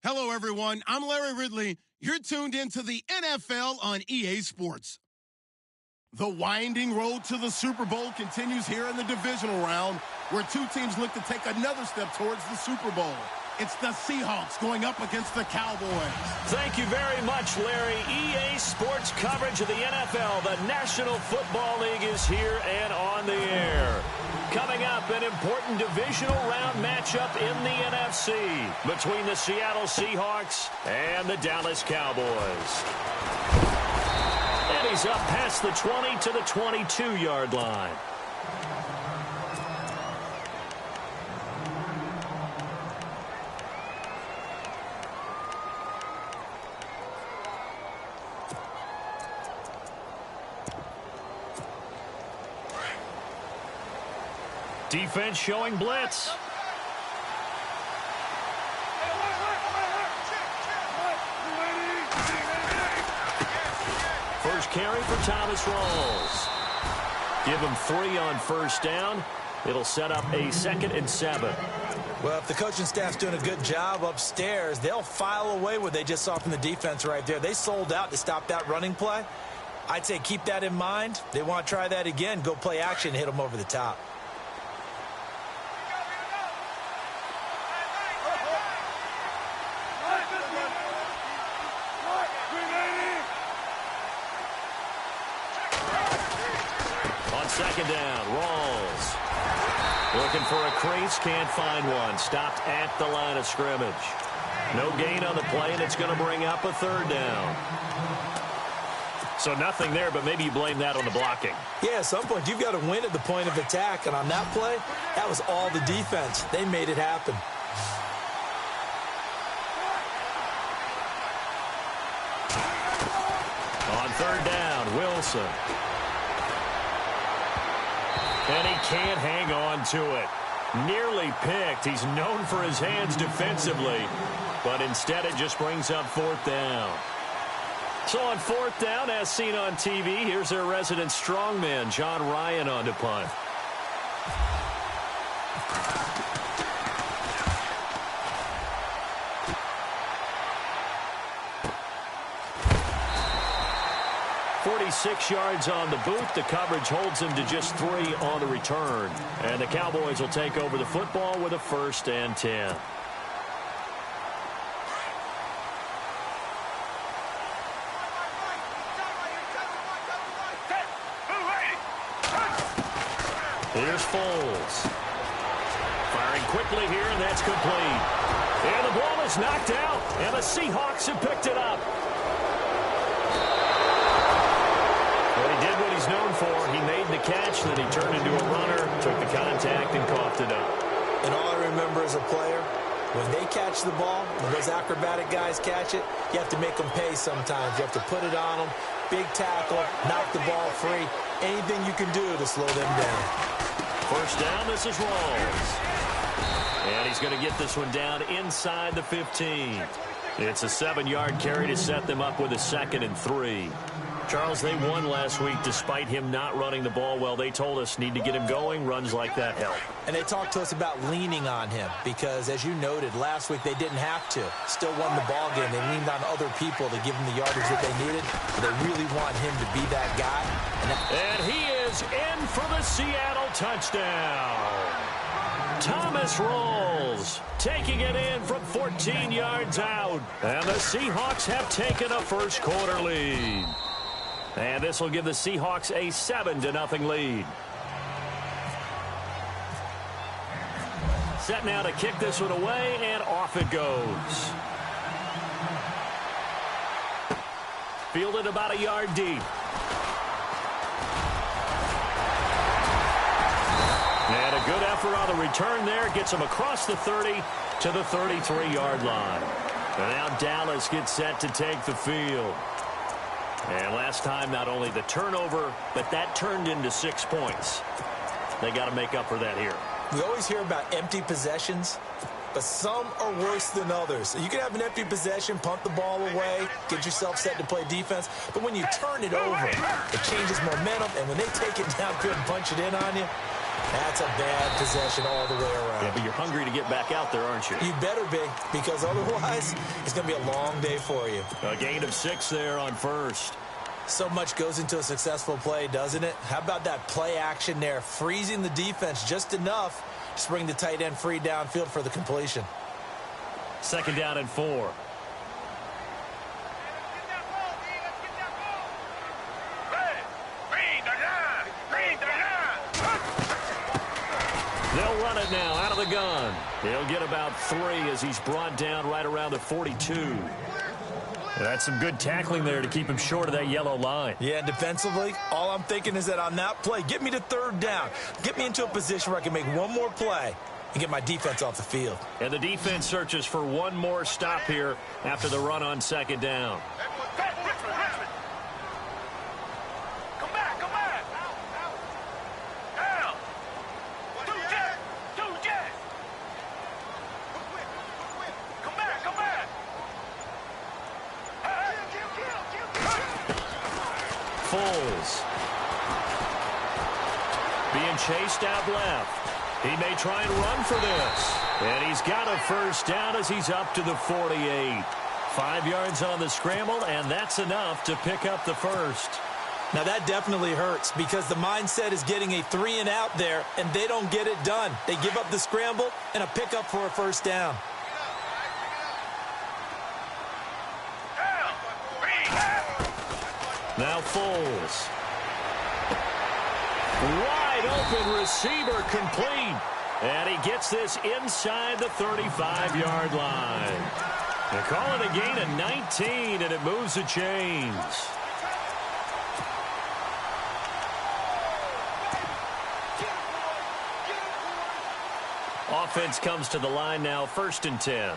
Hello, everyone. I'm Larry Ridley. You're tuned into the NFL on EA Sports. The winding road to the Super Bowl continues here in the divisional round, where two teams look to take another step towards the Super Bowl. It's the Seahawks going up against the Cowboys. Thank you very much, Larry. EA Sports coverage of the NFL. The National Football League is here and on the air. Coming up, an important divisional round matchup in the NFC between the Seattle Seahawks and the Dallas Cowboys. And he's up past the 20 to the 22-yard line. Defense showing blitz. First carry for Thomas Rawls. Give him 3 on first down. It'll set up a 2nd and 7. Well, if the coaching staff's doing a good job upstairs, they'll file away what they just saw from the defense right there. They sold out to stop that running play. I'd say keep that in mind. They want to try that again. Go play action, hit them over the top. Second down, Rawls. Looking for a crease, can't find one. Stopped at the line of scrimmage. No gain on the play, and it's going to bring up a 3rd down. So nothing there, but maybe you blame that on the blocking. Yeah, at some point, you've got to win at the point of attack, and on that play, that was all the defense. They made it happen. On 3rd down, Wilson. And he can't hang on to it. Nearly picked. He's known for his hands defensively, but instead it just brings up 4th down. So on 4th down, as seen on TV, here's their resident strongman, John Ryan, on to punt. Six yards on the boot. The coverage holds him to just 3 on the return. And the Cowboys will take over the football with a 1st and 10. Here's Foles. Firing quickly here, and that's complete. And the ball is knocked out, and the Seahawks have picked it up. He did what he's known for. He made the catch, then he turned into a runner, took the contact, and coughed it up. And all I remember as a player, when they catch the ball, when those acrobatic guys catch it, you have to make them pay sometimes. You have to put it on them, big tackle, knock the ball free. Anything you can do to slow them down. First down, this is Rawls. And he's going to get this one down inside the 15. It's a 7-yard carry to set them up with a 2nd and 3. Charles, they won last week despite him not running the ball well. They told us need to get him going. Runs like that help. And they talked to us about leaning on him because, as you noted, last week they didn't have to. Still won the ball game. They leaned on other people to give him the yardage that they needed. But they really want him to be that guy. And he is in for the Seattle touchdown. Thomas Rawls taking it in from 14 yards out. And the Seahawks have taken a first-quarter lead. And this will give the Seahawks a 7-0 lead. Set now to kick this one away, and off it goes. Fielded about a yard deep. And a good effort on the return there. Gets him across the 30 to the 33-yard line. And now Dallas gets set to take the field. And last time, not only the turnover, but that turned into 6 points. They got to make up for that here. We always hear about empty possessions, but some are worse than others. You can have an empty possession, punt the ball away, get yourself set to play defense, but when you turn it over, it changes momentum, and when they take it downfield and punch it in on you, That's a bad possession all the way around. Yeah, but you're hungry to get back out there, aren't you? You better be, because otherwise it's going to be a long day for you. A gain of 6 there on first. So much goes into a successful play, doesn't it? How about that play action there, freezing the defense just enough to bring the tight end free downfield for the completion. 2nd down and 4. They'll run it now out of the gun. He'll get about 3 as he's brought down right around the 42. That's some good tackling there to keep him short of that yellow line. Yeah, defensively, all I'm thinking is that on that play, get me to 3rd down. Get me into a position where I can make one more play and get my defense off the field. And the defense searches for one more stop here after the run on 2nd down. Being chased out left. He may try and run for this. And he's got a 1st down as he's up to the 48. 5 yards on the scramble, and that's enough to pick up the 1st. Now that definitely hurts because the mindset is getting a 3 and out there, and they don't get it done. They give up the scramble and a pickup for a 1st down. Now Foles. Wide open receiver complete. And he gets this inside the 35-yard line. They call it a gain of 19, and it moves the chains. Offense comes to the line now, 1st and 10.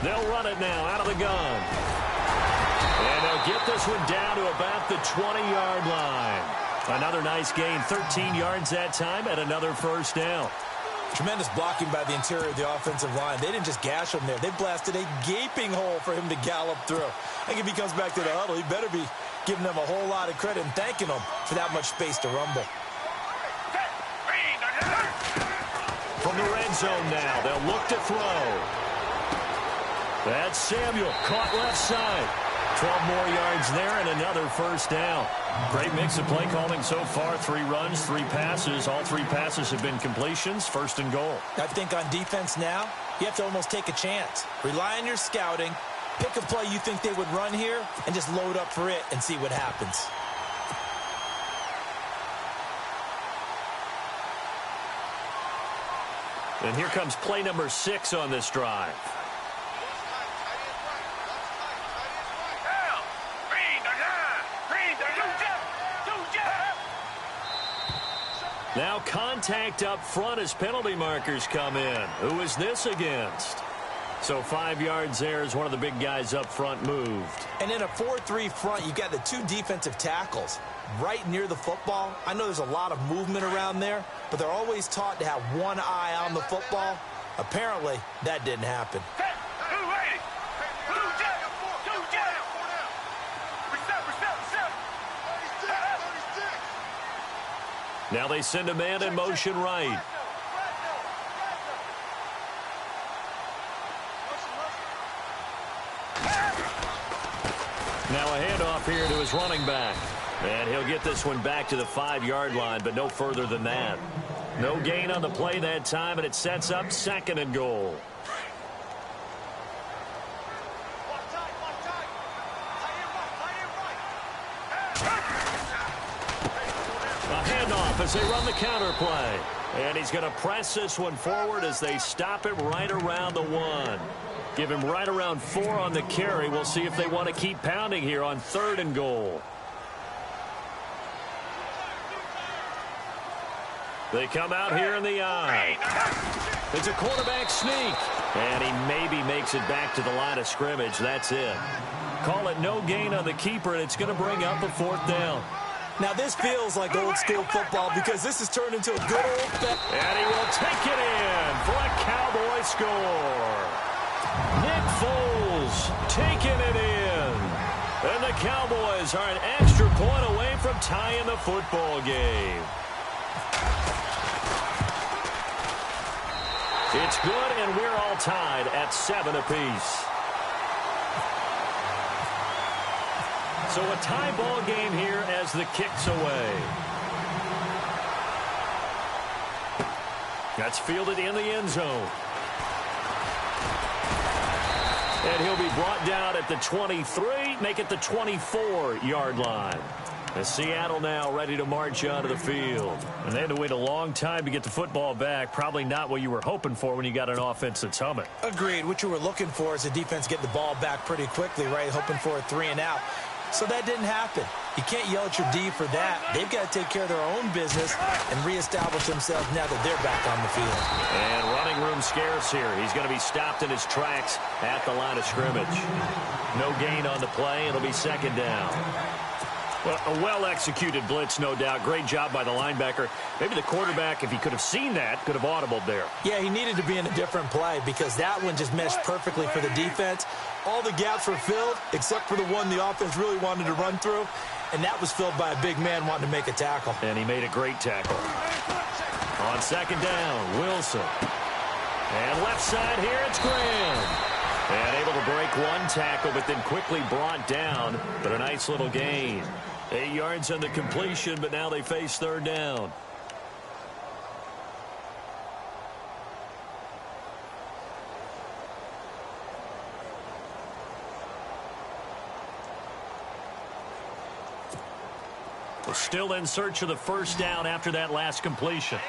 They'll run it now out of the gun. And they'll get this one down to about the 20-yard line. Another nice gain, 13 yards that time, and another 1st down. Tremendous blocking by the interior of the offensive line. They didn't just gash him there. They blasted a gaping hole for him to gallop through. I think if he comes back to the huddle, he better be giving them a whole lot of credit and thanking them for that much space to rumble. From the red zone now, they'll look to throw. That's Samuel, caught left side. 12 more yards there and another 1st down. Great mix of play calling so far. 3 runs, 3 passes. All 3 passes have been completions. 1st and goal. I think on defense now, you have to almost take a chance. Rely on your scouting. Pick a play you think they would run here and just load up for it and see what happens. And here comes play number 6 on this drive. Now contact up front as penalty markers come in. Who is this against? So 5 yards there as one of the big guys up front moved. And in a 4-3 front, you've got the 2 defensive tackles right near the football. I know there's a lot of movement around there, but they're always taught to have one eye on the football. Apparently, that didn't happen. Now they send a man in motion right. Now a handoff here to his running back. And he'll get this one back to the 5-yard line, but no further than that. No gain on the play that time, and it sets up 2nd and goal. As they run the counter play. And he's going to press this one forward as they stop it right around the 1. Give him right around 4 on the carry. We'll see if they want to keep pounding here on 3rd and goal. They come out here in the eye. It's a quarterback sneak. And he maybe makes it back to the line of scrimmage. That's it. Call it no gain on the keeper, and it's going to bring up a 4th down. Now, this feels like old-school football because this has turned into a good old... And he will take it in for a Cowboy score. Nick Foles taking it in. And the Cowboys are an extra point away from tying the football game. It's good, and we're all tied at 7 apiece. So a tie ball game here as the kick's away. That's fielded in the end zone. And he'll be brought down at the 23, make it the 24-yard line. As Seattle now ready to march onto the field. And they had to wait a long time to get the football back. Probably not what you were hoping for when you got an offense that's humming. Agreed. What you were looking for is the defense getting the ball back pretty quickly, right? Hoping for a 3 and out. So that didn't happen. You can't yell at your D for that. They've got to take care of their own business and reestablish themselves now that they're back on the field. And running room scarce here. He's going to be stopped in his tracks at the line of scrimmage. No gain on the play. It'll be second down. Well, a well-executed blitz, no doubt. Great job by the linebacker. Maybe the quarterback, if he could have seen that, could have audibled there. Yeah, he needed to be in a different play because that one just meshed perfectly for the defense. All the gaps were filled except for the one the offense really wanted to run through, and that was filled by a big man wanting to make a tackle. And he made a great tackle. On second down, Wilson. And left side here, it's Graham. And able to break one tackle, but then quickly brought down. But a nice little gain. 8 yards on the completion, but now they face third down. We're still in search of the first down after that last completion.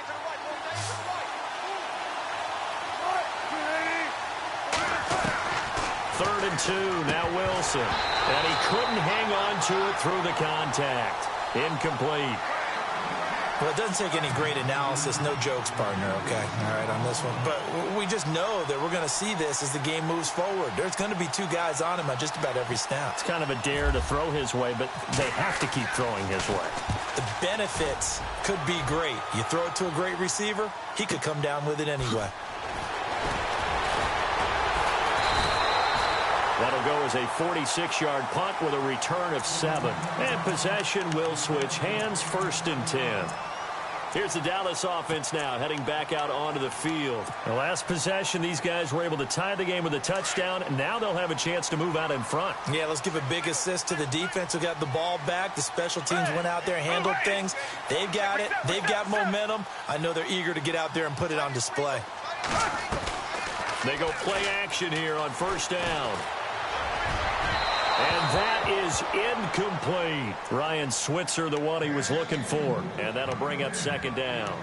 Third and 2, now Wilson. And he couldn't hang on to it through the contact. Incomplete. Well, it doesn't take any great analysis. No jokes, partner, okay? All right, on this one. But we just know that we're going to see this as the game moves forward. There's going to be 2 guys on him on just about every snap. It's kind of a dare to throw his way, but they have to keep throwing his way. The benefits could be great. You throw it to a great receiver, he could come down with it anyway. That'll go as a 46-yard punt with a return of 7. And possession will switch hands, first and 10. Here's the Dallas offense now heading back out onto the field. The last possession, these guys were able to tie the game with a touchdown, and now they'll have a chance to move out in front. Yeah, let's give a big assist to the defense who got the ball back. The special teams went out there, handled things. They've got it. They've got momentum. I know they're eager to get out there and put it on display. They go play action here on first down. And that is incomplete. Ryan Switzer, the one he was looking for. And that'll bring up second down.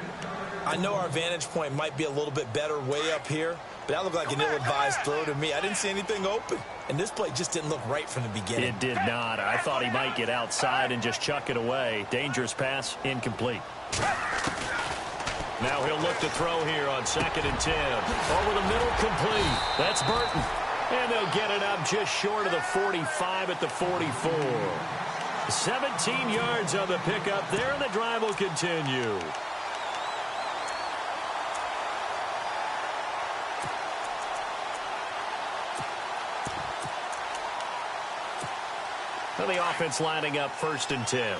I know our vantage point might be a little bit better way up here, but that looked like an ill-advised throw to me. I didn't see anything open. And this play just didn't look right from the beginning. It did not. I thought he might get outside and just chuck it away. Dangerous pass, incomplete. Now he'll look to throw here on second and 10. Over the middle, complete. That's Burton. And they'll get it up just short of the 45 at the 44. 17 yards on the pickup there, and the drive will continue. And the offense lining up first and 10.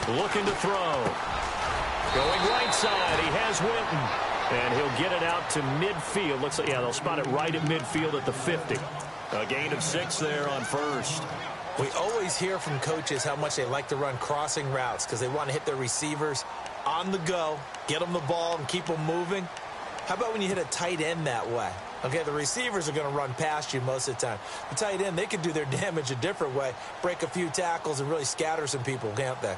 Looking to throw. Going right side. He has Witten. And he'll get it out to midfield. Looks like, yeah, they'll spot it right at midfield at the 50. A gain of 6 there on first. We always hear from coaches how much they like to run crossing routes because they want to hit their receivers on the go, get them the ball, and keep them moving. How about when you hit a tight end that way? Okay, the receivers are going to run past you most of the time. The tight end, they can do their damage a different way, break a few tackles, and really scatter some people, can't they?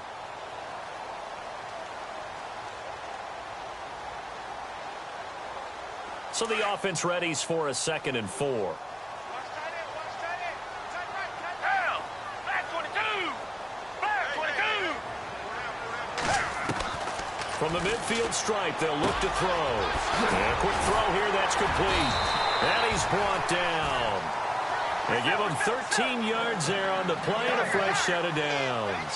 So the offense readies for a second and 4. From the midfield stripe, they'll look to throw. And a quick throw here, that's complete. And he's brought down. They give him 13 yards there on the play and a fresh set of downs.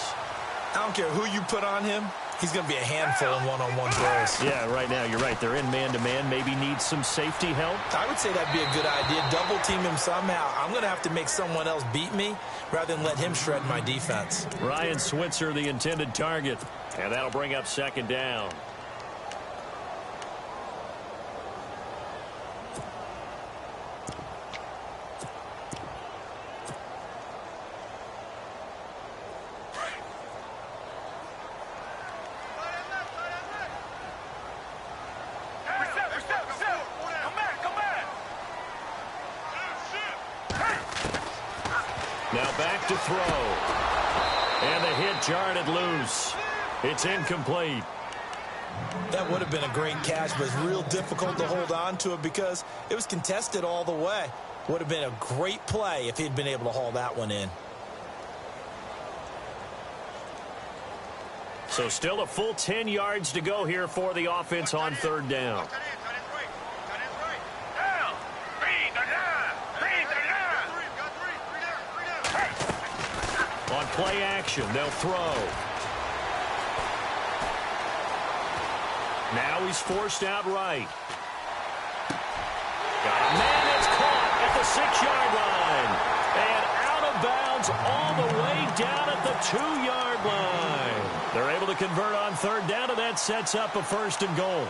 I don't care who you put on him. He's going to be a handful in one-on-one throws. Yeah, right now, you're right. They're in man-to-man. Maybe need some safety help. I would say that'd be a good idea. Double team him somehow. I'm going to have to make someone else beat me rather than let him shred my defense. Ryan Switzer, the intended target. And that'll bring up second down. Now back to throw. And the hit jarred it loose. It's incomplete. That would have been a great catch, but it's real difficult to hold on to it because it was contested all the way. Would have been a great play if he'd been able to haul that one in. So still a full 10 yards to go here for the offense on third down. On play action, they'll throw. Now he's forced out right. Got a man that's caught at the 6-yard line. And out of bounds all the way down at the 2-yard line. They're able to convert on third down, and that sets up a first and goal.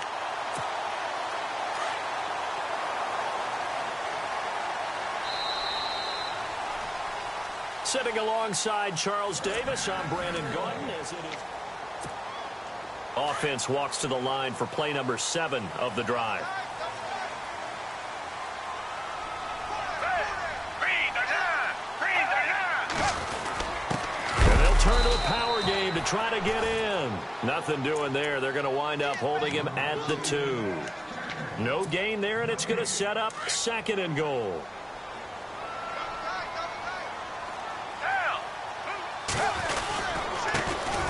Sitting alongside Charles Davis, I'm Brandon Gordon. As it is, offense walks to the line for play number 7 of the drive. And they'll turn to the power game to try to get in. Nothing doing there. They're going to wind up holding him at the 2. No gain there, and it's going to set up second and goal.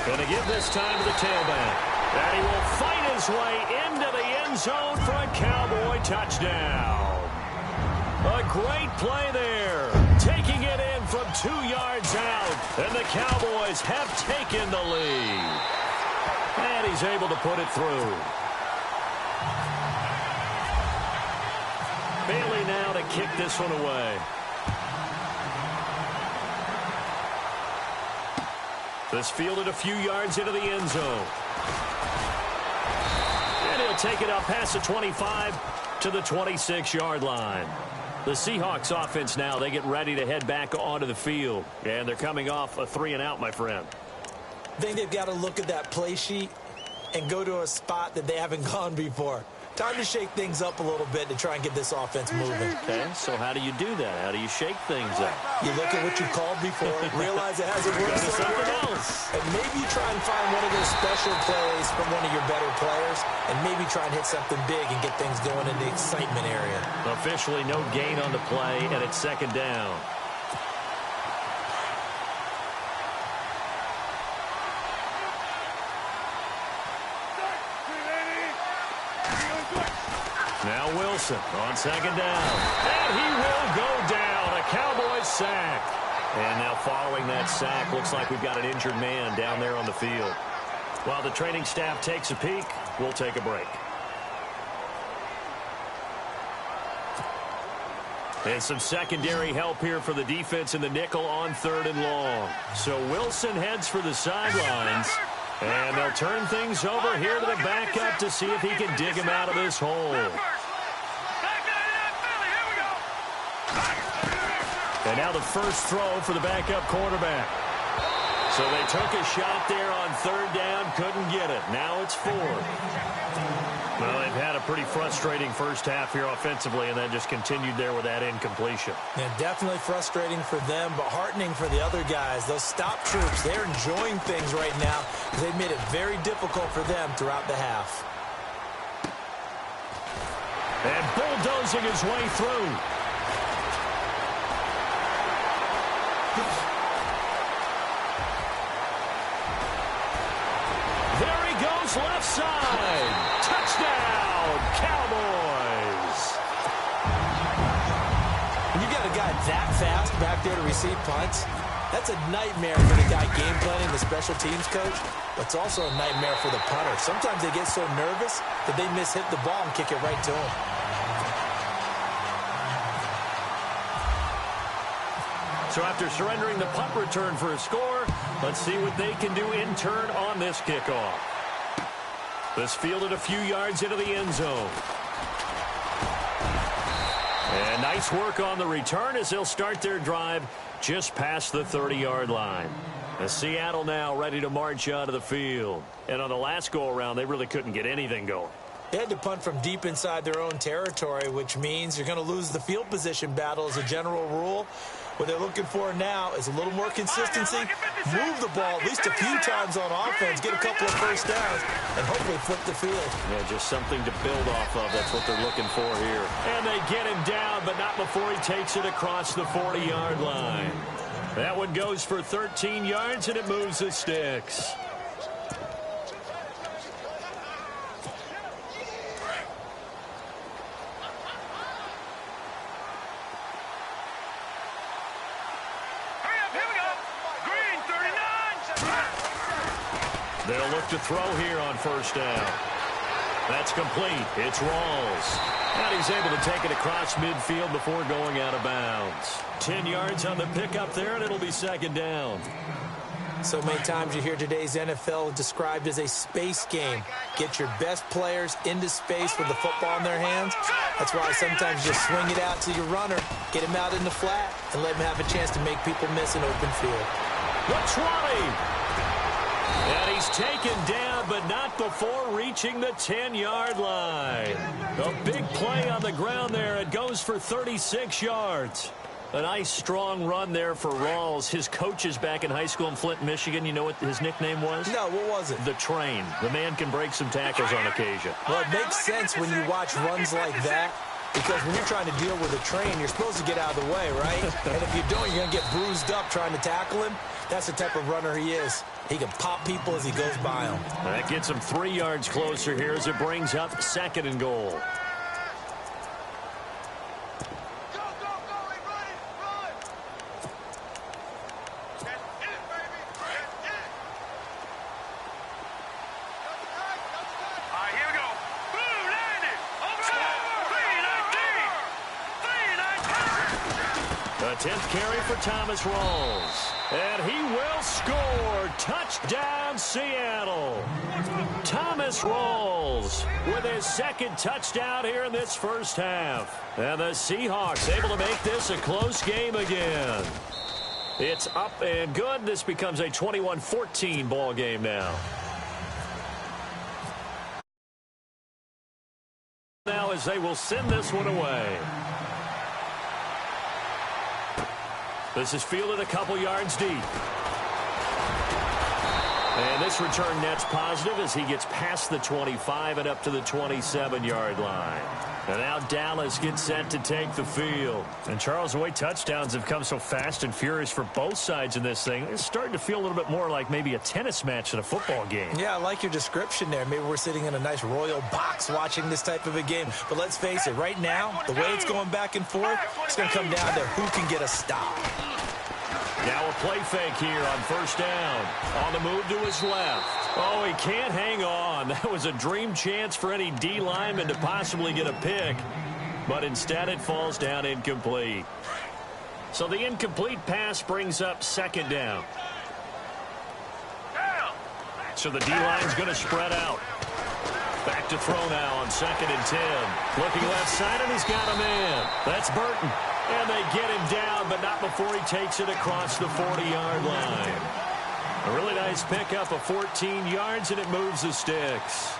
Going to give this time to the tailback. And he will fight his way into the end zone for a Cowboy touchdown. A great play there. Taking it in from 2 yards out. And the Cowboys have taken the lead. And he's able to put it through. Bailey now to kick this one away. This fielded a few yards into the end zone. And he'll take it up past the 25 to the 26-yard line. The Seahawks offense now, they get ready to head back onto the field. And they're coming off a 3-and-out, my friend. I think they've got to look at that play sheet and go to a spot that they haven't gone before. Time to shake things up a little bit to try and get this offense moving. Okay, so how do you do that? How do you shake things up? You look at what you called before, realize it hasn't worked somewhere else, and maybe you try and find one of those special plays from one of your better players, and maybe try and hit something big and get things going in the excitement area. Officially no gain on the play, and it's second down. Now Wilson on second down. And he will go down. A Cowboys sack. And now following that sack, looks like we've got an injured man down there on the field. While the training staff takes a peek, we'll take a break. And some secondary help here for the defense in the nickel on third and long. So Wilson heads for the sidelines. And they'll turn things over here to the backup to see if he can dig him out of this hole. And now the first throw for the backup quarterback. So they took a shot there on third down, couldn't get it. Now it's fourth. Well, they've had a pretty frustrating first half here offensively, and then just continued there with that incompletion. Yeah, definitely frustrating for them, but heartening for the other guys. Those stop troops, they're enjoying things right now. They've made it very difficult for them throughout the half. And bulldozing his way through. There he goes left side. Touchdown, Cowboys. When you got a guy that fast back there to receive punts, that's a nightmare for the guy game planning, the special teams coach. but it's also a nightmare for the punter. Sometimes they get so nervous that they miss-hit the ball and kick it right to them. So after surrendering the punt return for a score, let's see what they can do in turn on this kickoff. This fielded a few yards into the end zone. And nice work on the return as they'll start their drive just past the 30-yard line. And Seattle now ready to march out of the field. And on the last go-around, they really couldn't get anything going. They had to punt from deep inside their own territory, which means you're going to lose the field position battle as a general rule. What they're looking for now is a little more consistency, move the ball at least a few times on offense, get a couple of first downs, and hopefully flip the field. Yeah, just something to build off of. That's what they're looking for here. And they get him down, but not before he takes it across the 40-yard line. That one goes for 13 yards, and it moves the sticks. They'll look to throw here on first down. That's complete. It's Rawls. And he's able to take it across midfield before going out of bounds. 10 yards on the pickup there, and it'll be second down. So many times you hear today's NFL described as a space game. Get your best players into space with the football in their hands. That's why sometimes you just swing it out to your runner, get him out in the flat, and let him have a chance to make people miss an open field. The 20. And he's taken down, but not before reaching the 10-yard line. A big play on the ground there. It goes for 36 yards. A nice, strong run there for Rawls. His coaches back in high school in Flint, Michigan, you know what his nickname was? No, what was it? The Train. The man can break some tackles on occasion. Well, it makes sense when you watch runs like that, because when you're trying to deal with a train, you're supposed to get out of the way, right? And if you don't, you're going to get bruised up trying to tackle him. That's the type of runner he is. He can pop people as he goes by them. That gets him 3 yards closer here as it brings up second and goal. A 10th carry for Thomas Rawls. And he will score. Touchdown, Seattle. Thomas Rawls with his second touchdown here in this first half. And the Seahawks able to make this a close game again. It's up and good. This becomes a 21-14 ball game now. Now as they will send this one away. This is fielded a couple yards deep. And this return net's positive as he gets past the 25 and up to the 27-yard line. And now Dallas gets set to take the field. And Charles, the way touchdowns have come so fast and furious for both sides in this thing, it's starting to feel a little bit more like maybe a tennis match than a football game. Yeah, I like your description there. Maybe we're sitting in a nice royal box watching this type of a game. But let's face it, right now, the way it's going back and forth, it's going to come down to who can get a stop. Now a play fake here on first down. On the move to his left. Oh, he can't hang on. That was a dream chance for any D lineman to possibly get a pick. But instead it falls down incomplete. So the incomplete pass brings up second down. So the D-line's going to spread out. Back to throw now on second and 10. Looking left side, and he's got a man. That's Burton. And they get him down, but not before he takes it across the 40-yard line. A really nice pickup of 14 yards, and it moves the sticks.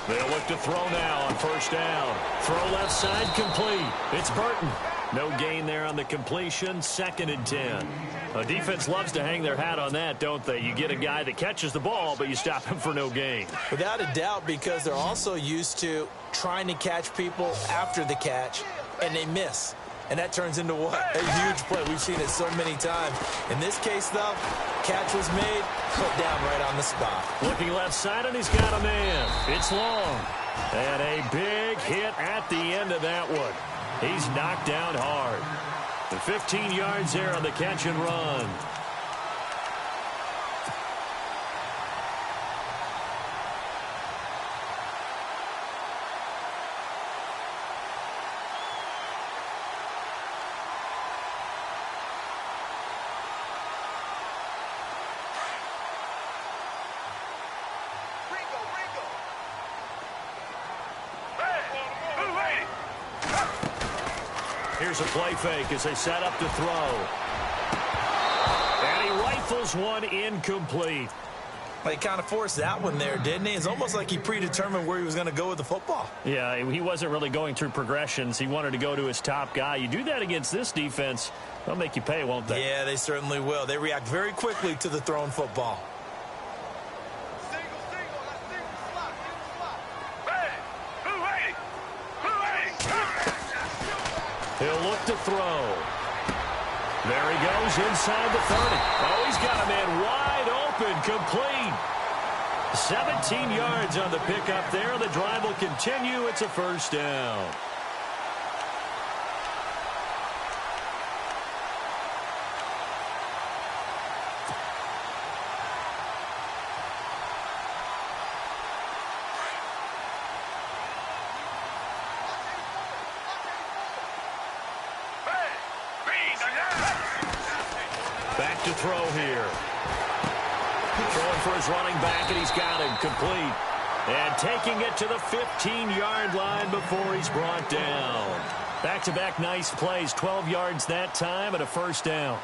They'll look to throw now on first down. Throw left side complete. It's Burton. No gain there on the completion. 2nd and 10. A defense loves to hang their hat on that, don't they? You get a guy that catches the ball, but you stop him for no gain. Without a doubt, because they're also used to trying to catch people after the catch, and they miss. And that turns into what? A huge play. We've seen it so many times. In this case, though, catch was made, put down right on the spot. Looking left side, and he's got a man. It's long. And a big hit at the end of that one. He's knocked down hard. The 15 yards there on the catch and run. Here's a play fake as they set up to throw. And he rifles one incomplete. Well, he kind of forced that one there, didn't he? It's almost like he predetermined where he was going to go with the football. Yeah, he wasn't really going through progressions. He wanted to go to his top guy. You do that against this defense, they'll make you pay, won't they? Yeah, they certainly will. They react very quickly to the thrown football. He'll look to throw. There he goes inside the 30. Oh, he's got a man wide open, complete. 17 yards on the pickup there. The drive will continue. It's a first down. Back to throw here. Throwing for his running back, and he's got him complete. And taking it to the 15-yard line before he's brought down. Back-to-back nice plays, 12 yards that time and a first down.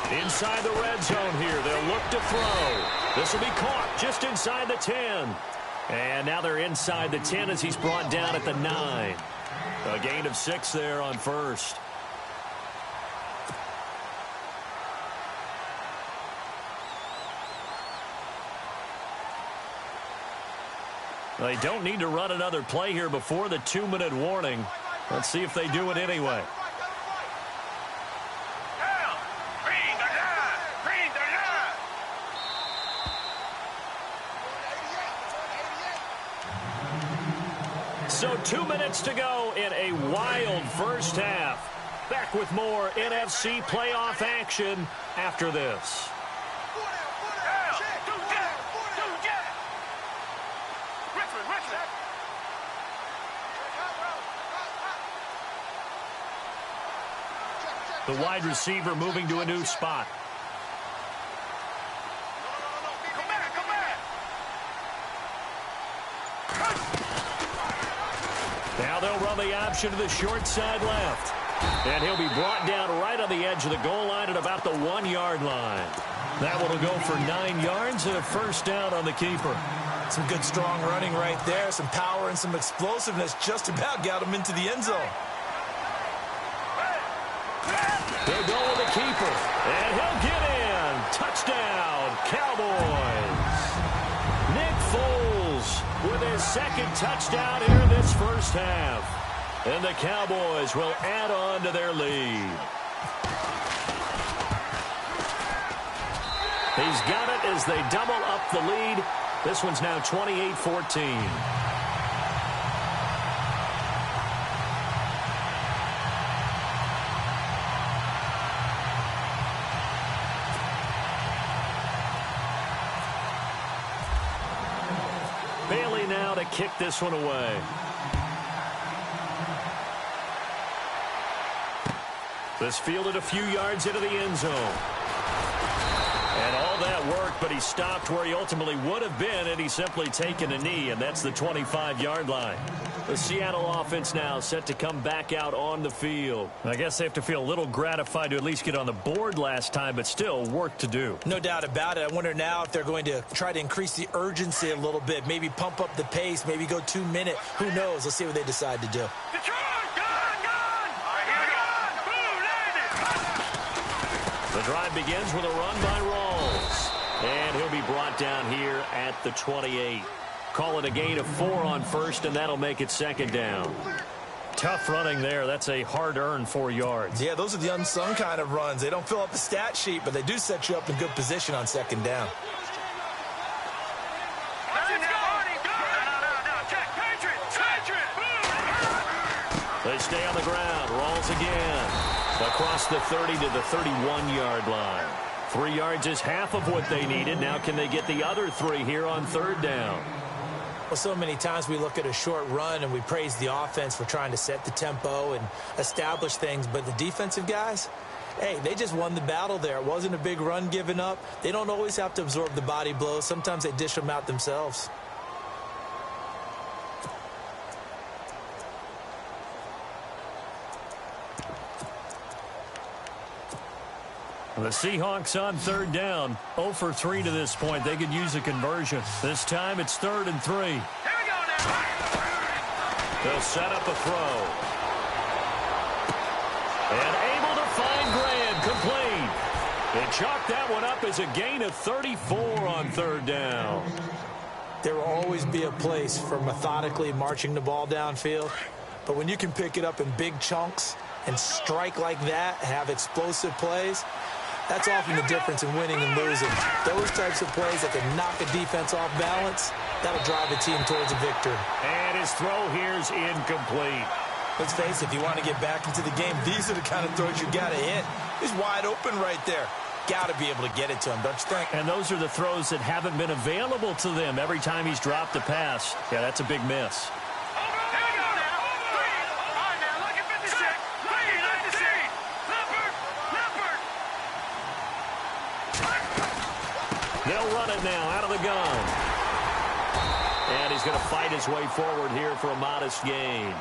Inside the red zone here. They'll look to throw. This will be caught just inside the 10. And now they're inside the 10 as he's brought down at the 9. A gain of 6 there on first. They don't need to run another play here before the 2-minute warning. Let's see if they do it anyway. So 2 minutes to go in a wild first half. Back with more NFC playoff action after this. The wide receiver moving to a new spot. Now they'll run the option to the short side left. And he'll be brought down right on the edge of the goal line at about the 1-yard line. That one will go for 9 yards and a first down on the keeper. Some good strong running right there. Some power and some explosiveness just about got him into the end zone. They'll go with the keeper. And he'll get in. Touchdown, Cowboys. Nick Foles with his second touchdown here in this first half. And the Cowboys will add on to their lead. He's got it as they double up the lead. This one's now 28-14. Bailey now to kick this one away. This fielded a few yards into the end zone. And all that worked, but he stopped where he ultimately would have been, and he's simply taken a knee, and that's the 25-yard line. The Seattle offense now set to come back out on the field. I guess they have to feel a little gratified to at least get on the board last time, but still work to do. No doubt about it. I wonder now if they're going to try to increase the urgency a little bit, maybe pump up the pace, maybe go 2-minute. Who knows? Let's see what they decide to do. The drive begins with a run by Rawls. And he'll be brought down here at the 28. Call it a gain of 4 on first, and that'll make it second down. Tough running there. That's a hard-earned 4 yards. Yeah, those are the unsung kind of runs. They don't fill up the stat sheet, but they do set you up in good position on second down. They stay on the ground. Rawls again. Across the 30 to the 31-yard line. 3 yards is half of what they needed. Now can they get the other 3 here on third down? Well, so many times we look at a short run and we praise the offense for trying to set the tempo and establish things, but the defensive guys, hey, they just won the battle there. It wasn't a big run given up. They don't always have to absorb the body blows. Sometimes they dish them out themselves. The Seahawks on third down, 0 for 3 to this point. They could use a conversion. This time it's 3rd and 3. Here we go now. They'll set up a throw. And able to find Grant, complete. They chalk that one up as a gain of 34 on third down. There will always be a place for methodically marching the ball downfield, but when you can pick it up in big chunks and strike like that, have explosive plays, that's often the difference in winning and losing. Those types of plays that can knock a defense off balance, that'll drive a team towards a victory. And his throw here's incomplete. Let's face it, if you want to get back into the game, these are the kind of throws you got to hit. He's wide open right there. Got to be able to get it to him, don't you think? And those are the throws that haven't been available to them every time he's dropped a pass. Yeah, that's a big miss. They'll run it now out of the gun. And he's going to fight his way forward here for a modest gain.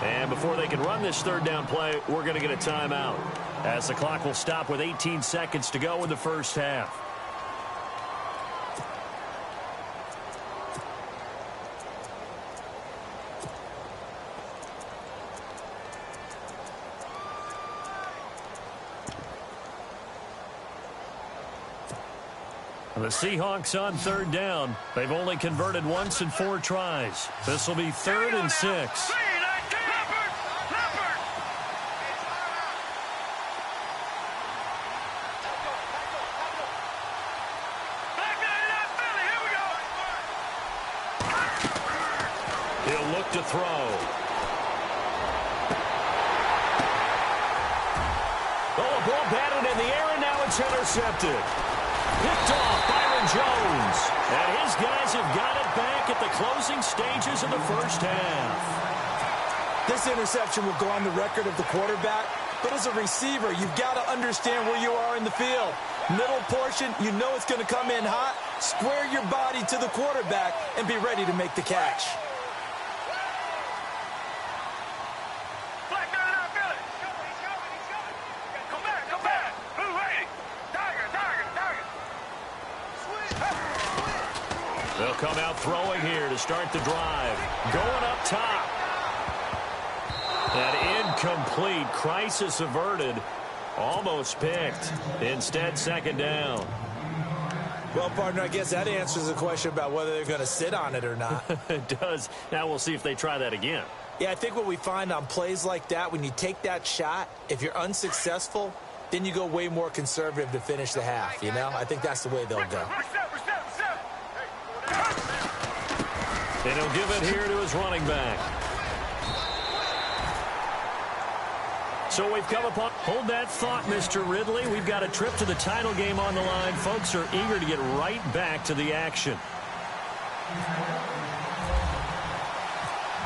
And before they can run this third down play, we're going to get a timeout, as the clock will stop with 18 seconds to go in the first half. The Seahawks on third down. They've only converted once in 4 tries. This will be 3rd and 6. He'll look to throw. Oh, a ball batted in the air, and now it's intercepted. Picked off Byron Jones. And his guys have got it back at the closing stages of the first half. This interception will go on the record of the quarterback, but as a receiver, you've got to understand where you are in the field. Middle portion, you know it's going to come in hot. Square your body to the quarterback and be ready to make the catch. They'll come out throwing here to start the drive. Going up top. That incomplete. Crisis averted. Almost picked. Instead, second down. Well, partner, I guess that answers the question about whether they're going to sit on it or not. It does. Now we'll see if they try that again. Yeah, I think what we find on plays like that, when you take that shot, if you're unsuccessful, then you go way more conservative to finish the half, you know? I think that's the way they'll go. And he'll give it here to his running back. So we've come upon... Hold that thought, Mr. Ridley. We've got a trip to the title game on the line. Folks are eager to get right back to the action.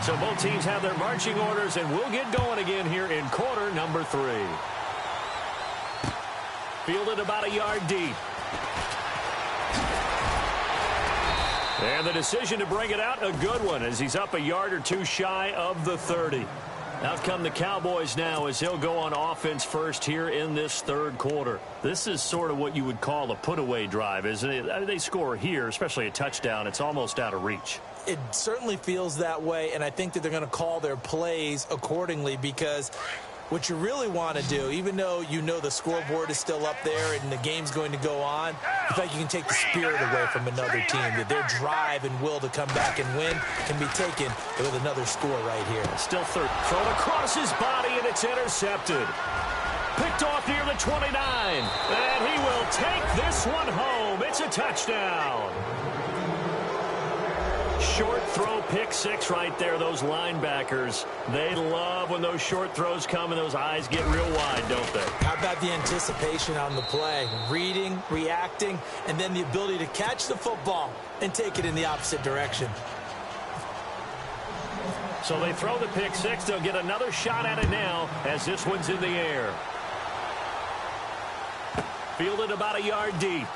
So both teams have their marching orders, and we'll get going again here in quarter number 3. Fielded about a yard deep. And the decision to bring it out, a good one, as he's up a yard or two shy of the 30. Out come the Cowboys now as he'll go on offense first here in this third quarter. This is sort of what you would call a put-away drive, isn't it? I mean, they score here, especially a touchdown. It's almost out of reach. It certainly feels that way, and I think that they're going to call their plays accordingly, because what you really want to do, even though you know the scoreboard is still up there and the game's going to go on, I feel like you can take the spirit away from another team, that their drive and will to come back and win can be taken with another score right here. Still third. Thrown across his body, and it's intercepted. Picked off near the 29, and he will take this one home. It's a touchdown. Short throw, pick 6 right there. Those linebackers, they love when those short throws come and those eyes get real wide, don't they? How about the anticipation on the play? Reading, reacting, and then the ability to catch the football and take it in the opposite direction. So they throw the pick 6. They'll get another shot at it now as this one's in the air. Fielded about a yard deep.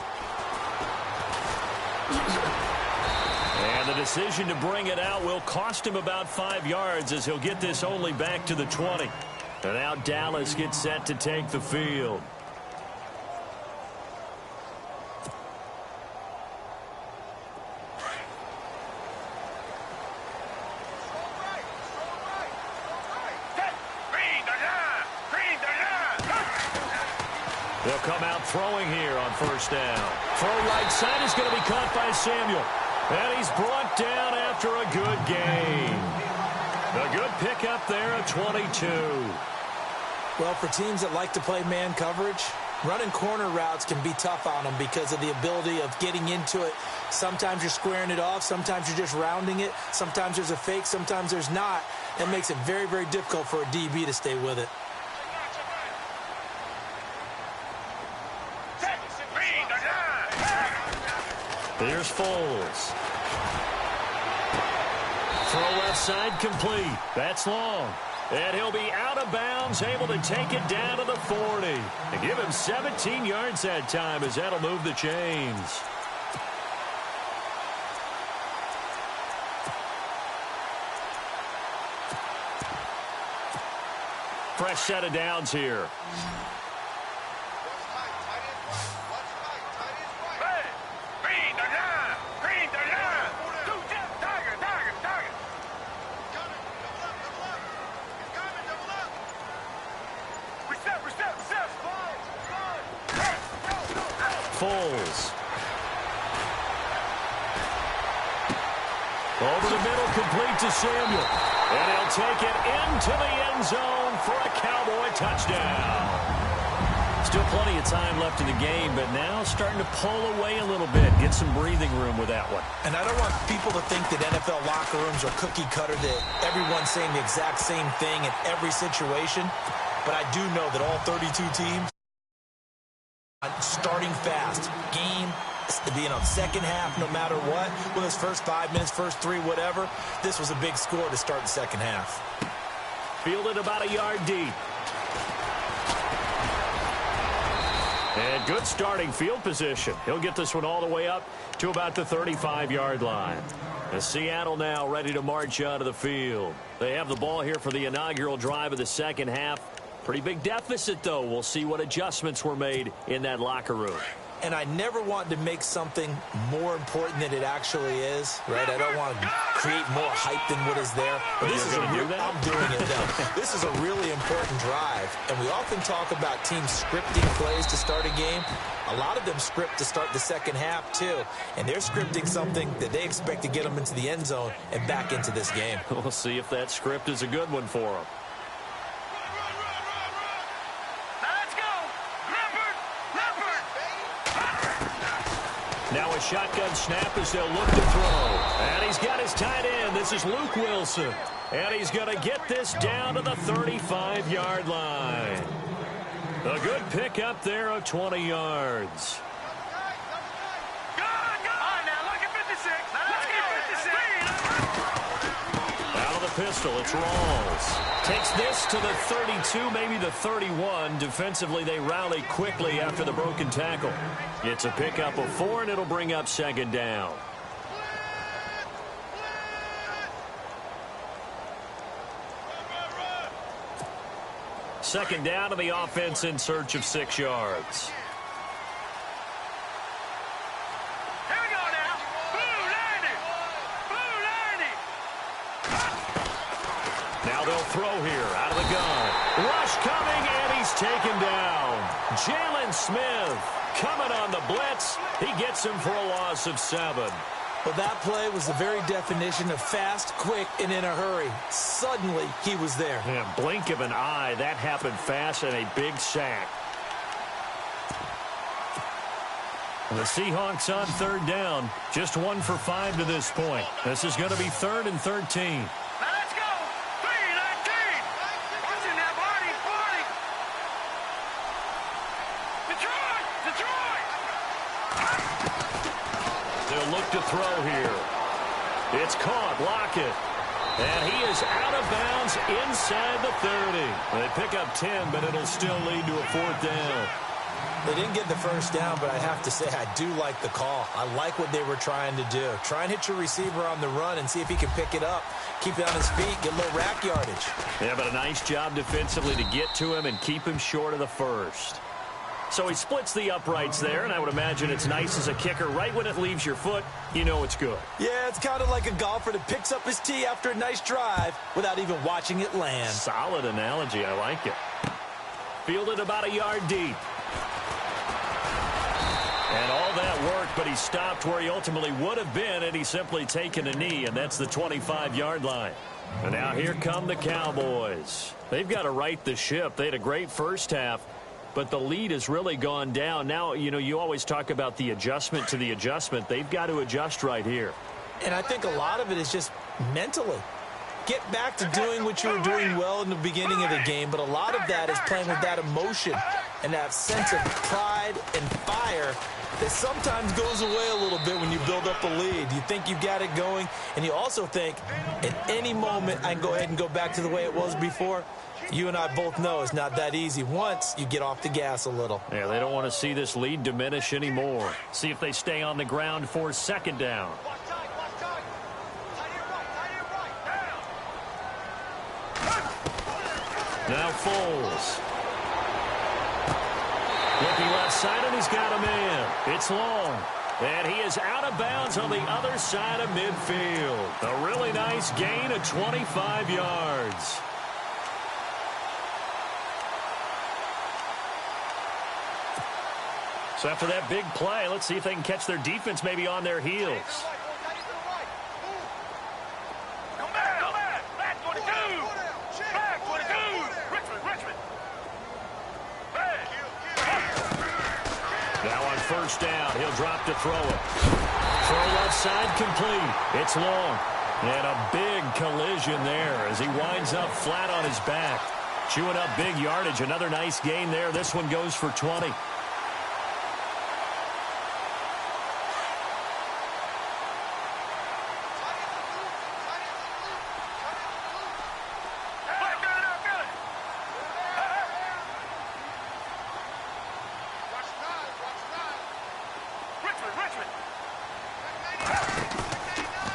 And the decision to bring it out will cost him about 5 yards, as he'll get this only back to the 20. And now Dallas gets set to take the field. They'll come out throwing here on first down. Throw right side is going to be caught by Samuel. And he's brought down after a good gain. A good pickup there at 22. Well, for teams that like to play man coverage, running corner routes can be tough on them because of the ability of getting into it. Sometimes you're squaring it off. Sometimes you're just rounding it. Sometimes there's a fake. Sometimes there's not. That makes it very, very difficult for a DB to stay with it. Here's Foles. Throw left side complete. That's long. And he'll be out of bounds, able to take it down to the 40. And give him 17 yards that time, as that'll move the chains. Fresh set of downs here. Foles. Over the middle, complete to Samuel. And he'll take it into the end zone for a Cowboy touchdown. Still plenty of time left in the game, but now starting to pull away a little bit. Get some breathing room with that one. And I don't want people to think that NFL locker rooms are cookie cutter, that everyone's saying the exact same thing in every situation. But I do know that all 32 teams starting fast. Game being on second half no matter what. Well, his first 5 minutes, first 3, whatever. This was a big score to start the second half. Fielded about a yard deep. And good starting field position. He'll get this one all the way up to about the 35-yard line. And Seattle now ready to march out of the field. They have the ball here for the inaugural drive of the second half. Pretty big deficit, though. We'll see what adjustments were made in that locker room. And I never want to make something more important than it actually is, right? I don't want to create more hype than what is there. But this is I'm doing it now. This is a really important drive. And we often talk about teams scripting plays to start a game. A lot of them script to start the second half, too. And they're scripting something that they expect to get them into the end zone and back into this game. We'll see if that script is a good one for them. Now a shotgun snap as they'll look to throw. And he's got his tight end. This is Luke Wilson. And he's going to get this down to the 35-yard line. A good pick up there of 20 yards. Out of the pistol. It's Rawls. Takes this to the 32, maybe the 31. Defensively, they rally quickly after the broken tackle. It's a pickup of 4, and it'll bring up second down. Second down, and the offense in search of 6 yards. Now they'll throw here out of the gun. Rush coming, and he's taken down. Jalen Smith coming on the blitz. He gets him for a loss of 7. Well, that play was the very definition of fast, quick, and in a hurry. Suddenly, he was there. Yeah, blink of an eye. That happened fast and a big sack. The Seahawks on third down. Just 1 for 5 to this point. This is going to be 3rd and 13. Look to throw here. It's caught. Lockett. And he is out of bounds inside the 30. They pick up 10, but it'll still lead to a 4th down. They didn't get the first down, but I have to say I do like the call. I like what they were trying to do. Try and hit your receiver on the run and see if he can pick it up. Keep it on his feet. Get a little rack yardage. Yeah, but a nice job defensively to get to him and keep him short of the first. So he splits the uprights there, and I would imagine it's nice as a kicker. Right when it leaves your foot, you know it's good. Yeah, it's kind of like a golfer that picks up his tee after a nice drive without even watching it land. Solid analogy. I like it. Fielded about a yard deep. And all that work, but he stopped where he ultimately would have been, and he's simply taken a knee, and that's the 25-yard line. And now here come the Cowboys. They've got to right the ship. They had a great first half, but the lead has really gone down. Now, you know, you always talk about the adjustment to the adjustment. They've got to adjust right here. And I think a lot of it is just mentally. Get back to doing what you were doing well in the beginning of the game, but a lot of that is playing with that emotion and that sense of pride and fire that sometimes goes away a little bit when you build up a lead. You think you've got it going, and you also think at any moment I can go ahead and go back to the way it was before. You and I both know it's not that easy once you get off the gas a little. Yeah, they don't want to see this lead diminish anymore. See if they stay on the ground for second down. Now Foles. Looking left side, and he's got a man. It's long. And he is out of bounds on the other side of midfield. A really nice gain of 25 yards. So after that big play, let's see if they can catch their defense maybe on their heels. Now on first down, he'll drop to throw it. Throw left side complete. It's long. And a big collision there as he winds up flat on his back. Chewing up big yardage. Another nice gain there. This one goes for 20.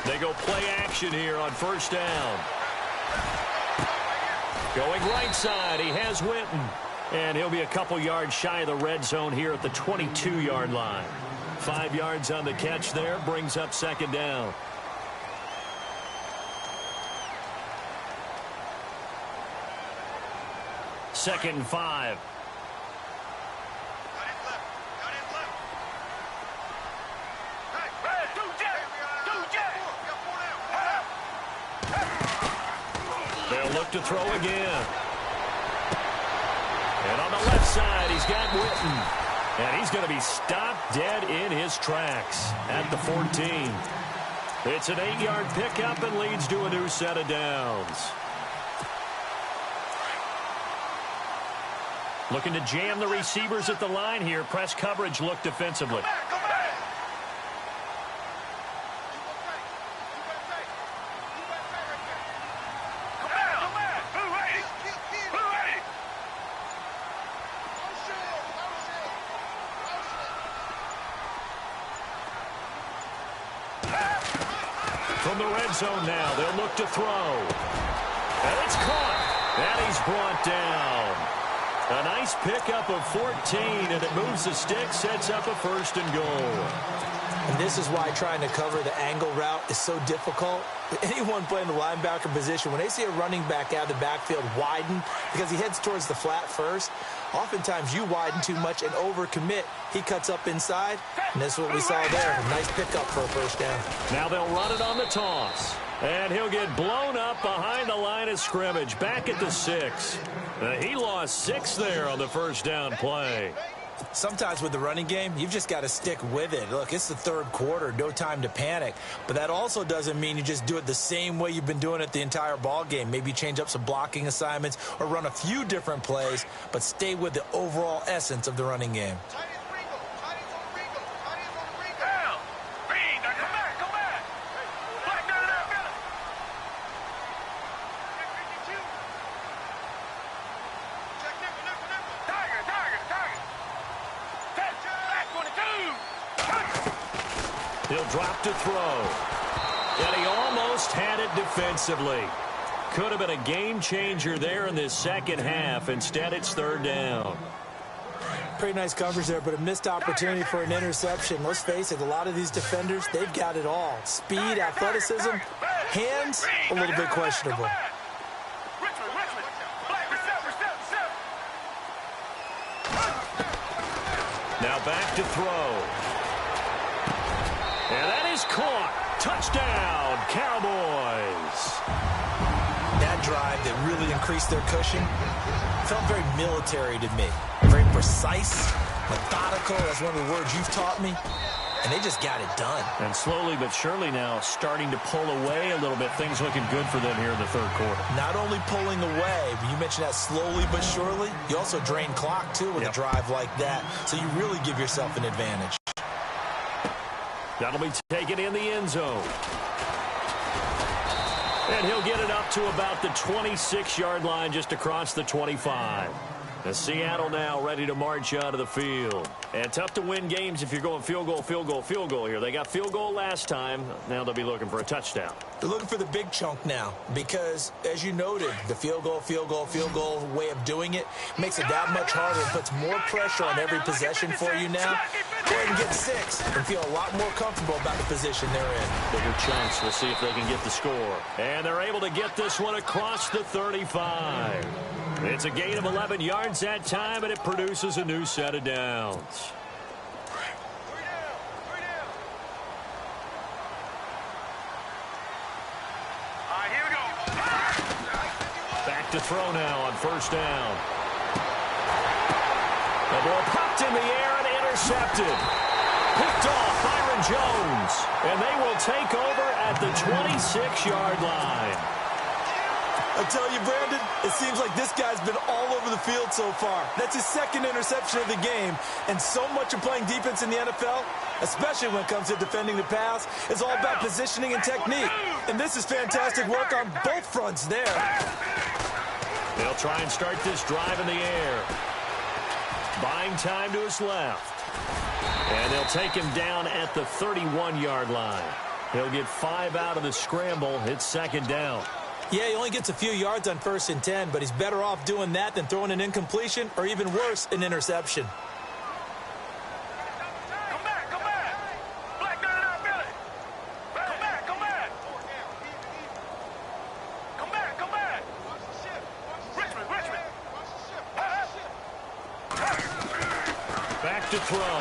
They go play action here on first down. Going right side, he has Witten. And he'll be a couple yards shy of the red zone here at the 22-yard line. 5 yards on the catch there, brings up second down. Second and 5. They'll look to throw again. And on the left side, he's got Witten. And he's going to be stopped dead in his tracks at the 14. It's an 8-yard pickup and leads to a new set of downs. Looking to jam the receivers at the line here. Press coverage look defensively. red zone now. They'll look to throw. And it's caught. And he's brought down. A nice pickup of 14, and it moves the stick, sets up a 1st and goal. And this is why trying to cover the angle route is so difficult. Anyone playing the linebacker position, when they see a running back out of the backfield widen because he heads towards the flat first, oftentimes you widen too much and overcommit. He cuts up inside, and that's what we saw there. A nice pickup for a 1st down. Now they'll run it on the toss. And he'll get blown up behind the line of scrimmage, back at the 6. He lost 6 there on the 1st down play. Sometimes with the running game, you've just got to stick with it. Look, it's the 3rd quarter, no time to panic. But that also doesn't mean you just do it the same way you've been doing it the entire ball game. Maybe change up some blocking assignments or run a few different plays, but stay with the overall essence of the running game. He'll drop to throw. And he almost had it defensively. Could have been a game changer there in this 2nd half. Instead, it's 3rd down. Pretty nice coverage there, but a missed opportunity for an interception. Let's face it, a lot of these defenders, they've got it all. Speed, athleticism, hands, a little bit questionable. Now back to throw. And that is caught. Touchdown, Cowboys. That drive that really increased their cushion felt very military to me. Very precise, methodical. That's one of the words you've taught me. And they just got it done. And slowly but surely now starting to pull away a little bit. Things looking good for them here in the 3rd quarter. Not only pulling away, but you mentioned that slowly but surely. You also drain clock, too, with a drive like that. So you really give yourself an advantage. That'll be taken in the end zone. And he'll get it up to about the 26-yard line, just across the 25. And Seattle now ready to march out of the field. And tough to win games if you're going field goal, field goal, field goal here. They got field goal last time. Now they'll be looking for a touchdown. They're looking for the big chunk now because, as you noted, the field goal way of doing it makes it that much harder and puts more pressure on every possession for you now. Go ahead and get 6 and feel a lot more comfortable about the position they're in. Bigger chunks. We'll see if they can get the score. And they're able to get this one across the 35. It's a gain of 11 yards that time, and it produces a new set of downs. Back to throw now on 1st down. The ball popped in the air and intercepted. Picked off Byron Jones, and they will take over at the 26-yard line. I tell you, Brandon, it seems like this guy's been all over the field so far. That's his 2nd interception of the game, and so much of playing defense in the NFL, especially when it comes to defending the pass, is all about positioning and technique. And this is fantastic work on both fronts there. They'll try and start this drive in the air. Buying time to his left. And they'll take him down at the 31-yard line. He'll get 5 out of the scramble. It's 2nd down. Yeah, he only gets a few yards on 1st and 10, but he's better off doing that than throwing an incompletion or even worse, an interception. Come back. Black 99 Billy. Come back. Come back. Richmond. Back to throw.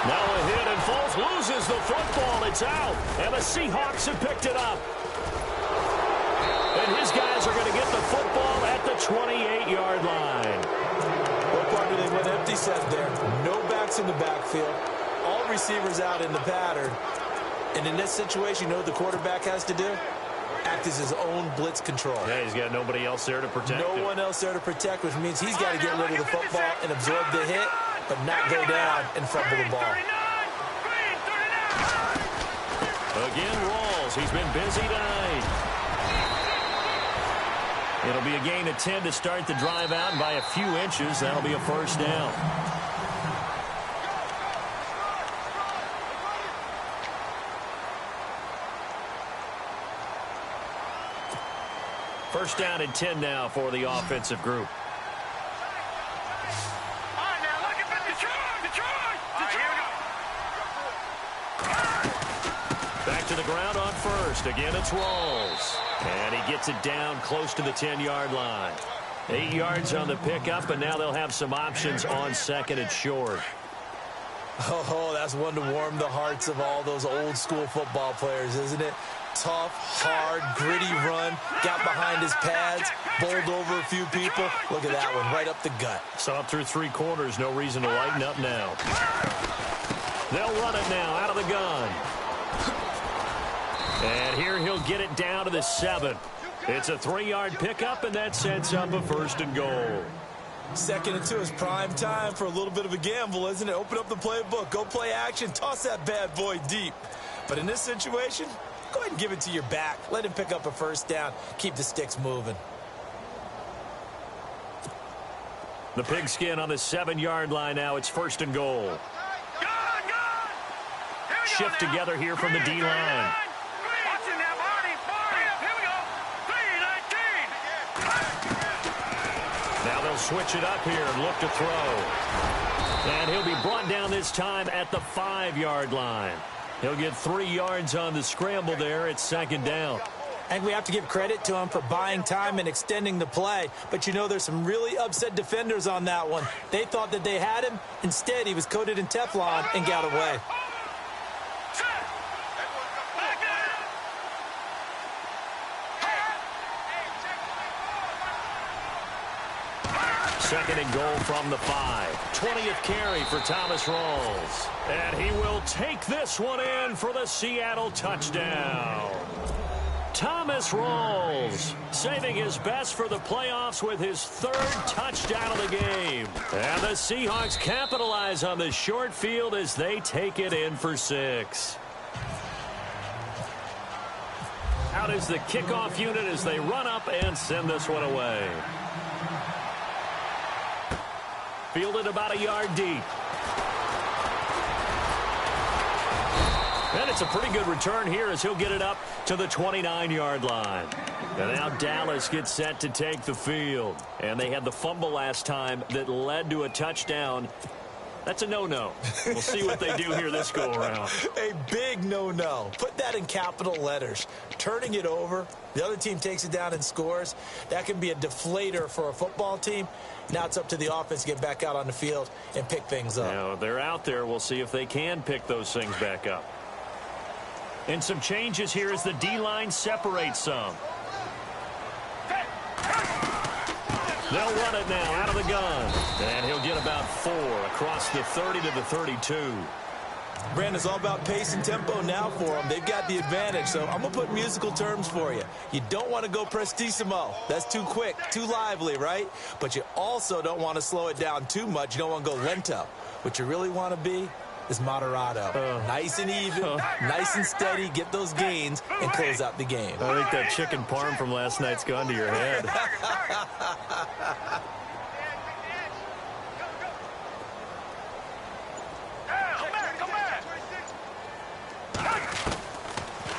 Now a hit, and Foles loses the football. It's out, and the Seahawks have picked it up. And his guys are going to get the football at the 28-yard line. What part do they went empty set there? No backs in the backfield. All receivers out in the pattern. And in this situation, you know what the quarterback has to do? Act as his own blitz control. Yeah, he's got nobody else there to protect him. No one else there to protect, which means he's got to get rid of the football and absorb the hit, but not go down and fumble the ball. Again, Rawls. He's been busy tonight. It'll be a gain of 10 to start the drive out, and by a few inches, that'll be a 1st down. First down and 10 now for the offensive group. All right, now look at Detroit. Here we go. Back to the ground on first. Again, it's Rawls. And he gets it down close to the 10-yard line. 8 yards on the pickup, and now they'll have some options on second and short. Oh, that's one to warm the hearts of all those old-school football players, isn't it? Tough, hard, gritty run. Got behind his pads, bowled over a few people. Look at that one, right up the gut. Saw it through 3 quarters. No reason to lighten up now. They'll run it now out of the gun. And here he'll get it down to the 7. It's a 3-yard pickup, and that sets up a first and goal. Second and 2 is prime time for a little bit of a gamble, isn't it? Open up the playbook, go play action, toss that bad boy deep. But in this situation, go ahead and give it to your back. Let him pick up a first down. Keep the sticks moving. The pigskin on the 7-yard line now. It's first and goal. Shift together here from the D-line. Now they'll switch it up here and look to throw. And he'll be brought down this time at the 5-yard line. He'll get 3 yards on the scramble there. It's second down. I think we have to give credit to him for buying time and extending the play. But, you know, there's some really upset defenders on that one. They thought that they had him. Instead, he was coated in Teflon and got away. Second and goal from the 5. 20th carry for Thomas Rawls. And he will take this one in for the Seattle touchdown. Thomas Rawls saving his best for the playoffs with his 3rd touchdown of the game. And the Seahawks capitalize on the short field as they take it in for 6. Out is the kickoff unit as they run up and send this one away. Fielded about a yard deep. And it's a pretty good return here as he'll get it up to the 29-yard line. And now Dallas gets set to take the field. And they had the fumble last time that led to a touchdown. That's a no-no. We'll see what they do here this go-around. A big no-no. Put that in capital letters. Turning it over, the other team takes it down and scores. That can be a deflator for a football team. Now it's up to the offense to get back out on the field and pick things up. Now, they're out there. We'll see if they can pick those things back up. And some changes here as the D-line separates some. They'll run it now out of the gun. And he'll get about 4 across the 30 to the 32. Brandon, it's all about pace and tempo now for them. They've got the advantage, so I'm going to put musical terms for you. You don't want to go prestissimo. That's too quick, too lively, right? But you also don't want to slow it down too much. You don't want to go lento. What you really want to be is moderato. Nice and even, nice and steady, get those gains, and close out the game. I think that chicken parm from last night's gone to your head.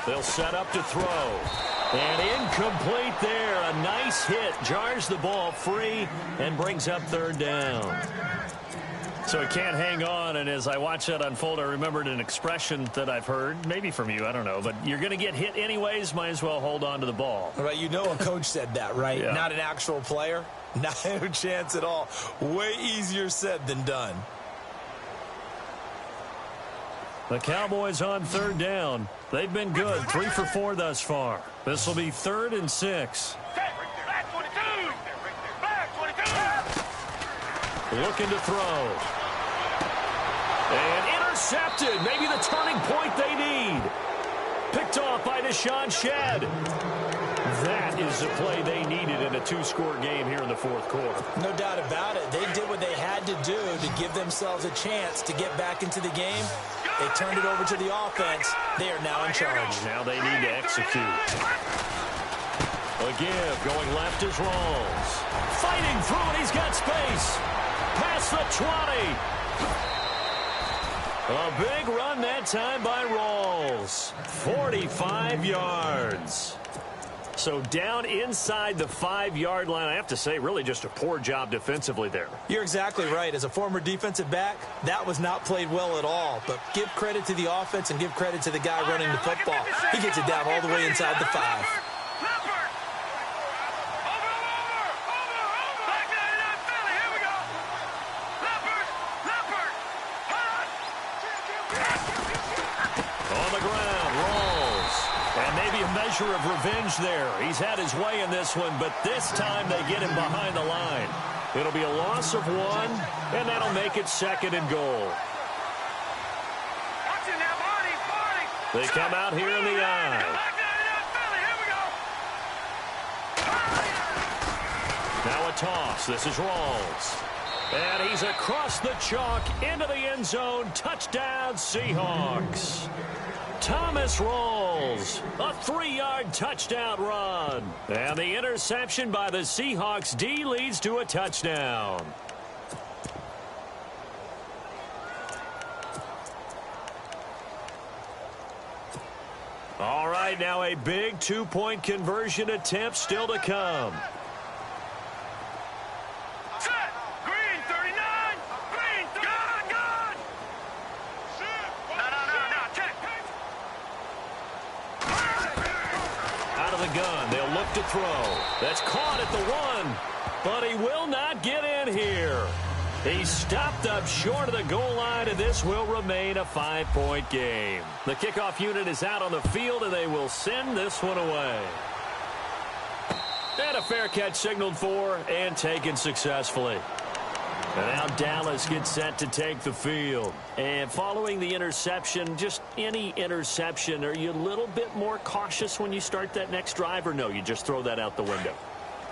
They'll set up to throw. And incomplete there. A nice hit. Jars the ball free and brings up 3rd down. So he can't hang on, and as I watch that unfold, I remembered an expression that I've heard, maybe from you, I don't know, but you're going to get hit anyways, might as well hold on to the ball. All right, you know a coach said that, right? Yeah. Not an actual player. Not a chance at all. Way easier said than done. The Cowboys on 3rd down. They've been good, 3 for 4 thus far. This will be 3rd and 6. Back 22. Back 22. Looking to throw. And intercepted. Maybe the turning point they need. Picked off by Deshaun Shedd. That is the play they needed in a 2-score game here in the 4th quarter. No doubt about it. They did what they had to do to give themselves a chance to get back into the game. They turned it over to the offense. They are now in charge. Now they need to execute. A give. Going left is Rawls. Fighting through it. He's got space. Past the 20. A big run that time by Rawls. 45 yards. So down inside the 5-yard line. I have to say, really just a poor job defensively there. You're exactly right. As a former defensive back, that was not played well at all. But give credit to the offense and give credit to the guy running the football. He gets it down all the way inside the 5. Measure of revenge there. He's had his way in this one, but this time they get him behind the line. It'll be a loss of 1, and that'll make it 2nd and goal. They come out here in the eye. Now a toss. This is Rawls. And he's across the chalk into the end zone. Touchdown, Seahawks. Thomas Rawls, a 3-yard touchdown run. And the interception by the Seahawks D leads to a touchdown. All right, now a big 2-point conversion attempt still to come. Gun. They'll look to throw. That's caught at the 1, but he will not get in here. He's stopped up short of the goal line, and this will remain a 5-point game. The kickoff unit is out on the field, and they will send this one away. And a fair catch signaled for and taken successfully. And now Dallas gets set to take the field. And following the interception, just any interception, are you a little bit more cautious when you start that next drive, or no, you just throw that out the window?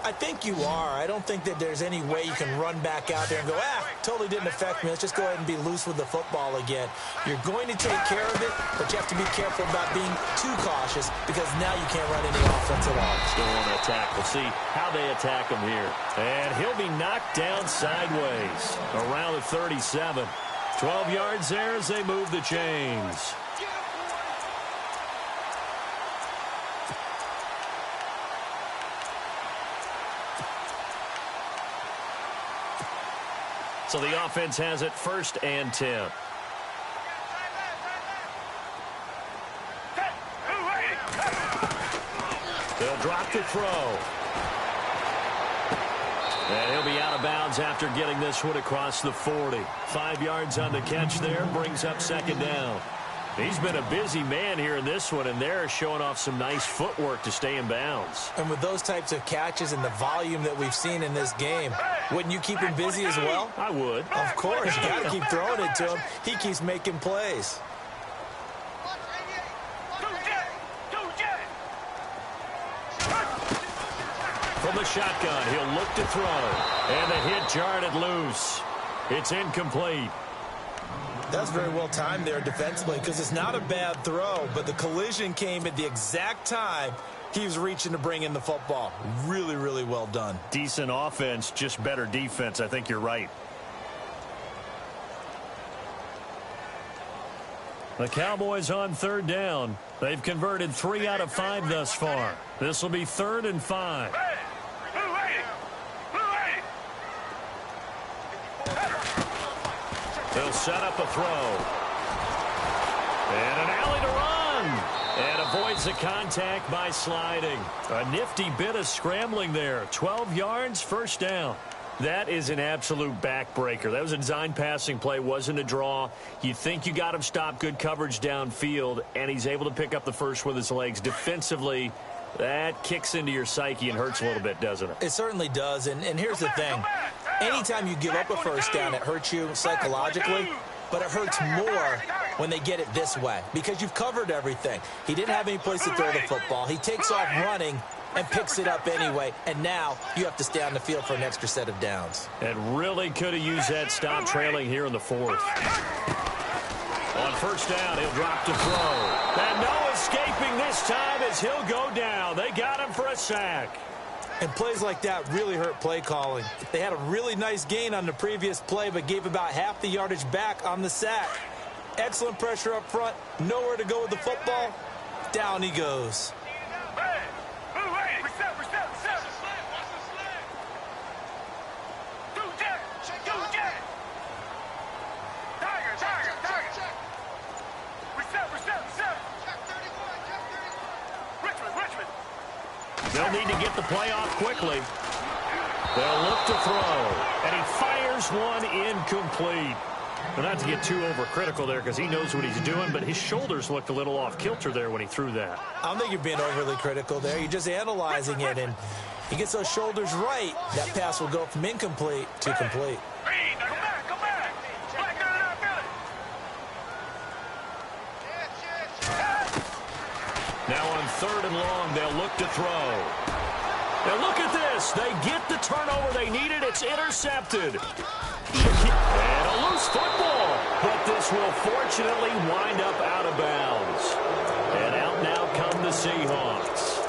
I think you are. I don't think that there's any way you can run back out there and go, totally didn't affect me. Let's just go ahead and be loose with the football again. You're going to take care of it, but you have to be careful about being too cautious because now you can't run any offense at all. Still on the attack. We'll see how they attack him here. And he'll be knocked down sideways around the 37. 12 yards there as they move the chains. So the offense has it 1st and 10. They'll drop the throw. And he'll be out of bounds after getting this one across the 40. 5 yards on the catch there, brings up 2nd down. He's been a busy man here in this one, and they're showing off some nice footwork to stay in bounds. And with those types of catches and the volume that we've seen in this game, wouldn't you keep him busy as well? I would. Of course. You got to keep throwing it to him. He keeps making plays. From the shotgun, he'll look to throw. And the hit jarred it loose. It's incomplete. That's very well timed there defensively because it's not a bad throw, but the collision came at the exact time he was reaching to bring in the football. Really, really well done. Decent offense, just better defense. I think you're right. The Cowboys on 3rd down. They've converted 3 out of 5 thus far. This will be 3rd and 5. They'll set up a throw. And an alley to run. And avoids the contact by sliding. A nifty bit of scrambling there. 12 yards, 1st down. That is an absolute backbreaker. That was a design passing play, wasn't a draw. You think you got him stopped, good coverage downfield, and he's able to pick up the first with his legs. Defensively, that kicks into your psyche and hurts a little bit, doesn't it? It certainly does, and here's the thing. Anytime you give up a 1st down, it hurts you psychologically, but it hurts more when they get it this way because you've covered everything. He didn't have any place to throw the football. He takes off running and picks it up anyway, and now you have to stay on the field for an extra set of downs. And really could have used that stop trailing here in the 4th. On 1st down, he'll drop to throw. And no escaping this time as he'll go down. They got him for a sack. And plays like that really hurt play calling. They had a really nice gain on the previous play, but gave about half the yardage back on the sack. Excellent pressure up front. Nowhere to go with the football. Down he goes. They'll need to get the play off quickly. They'll look to throw, and he fires one incomplete. Well, not to get too overcritical there because he knows what he's doing, but his shoulders looked a little off kilter there when he threw that. I don't think you're being overly critical there. You're just analyzing it, and he gets those shoulders right. That pass will go from incomplete to complete. Come back. Black guy in our building. Now on 3rd and long, they'll look to throw. Now look at this. They get the turnover they needed. It's intercepted. And a loose football. But this will fortunately wind up out of bounds. And out now come the Seahawks.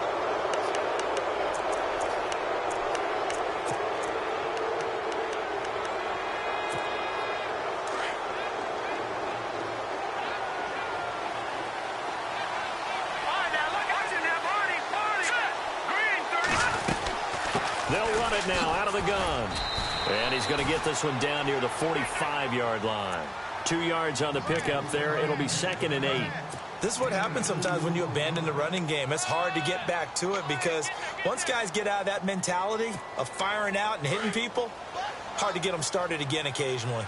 They'll run it now out of the gun. And he's going to get this one down near the 45-yard line. 2 yards on the pickup there. It'll be 2nd and 8. This is what happens sometimes when you abandon the running game. It's hard to get back to it because once guys get out of that mentality of firing out and hitting people, hard to get them started again occasionally.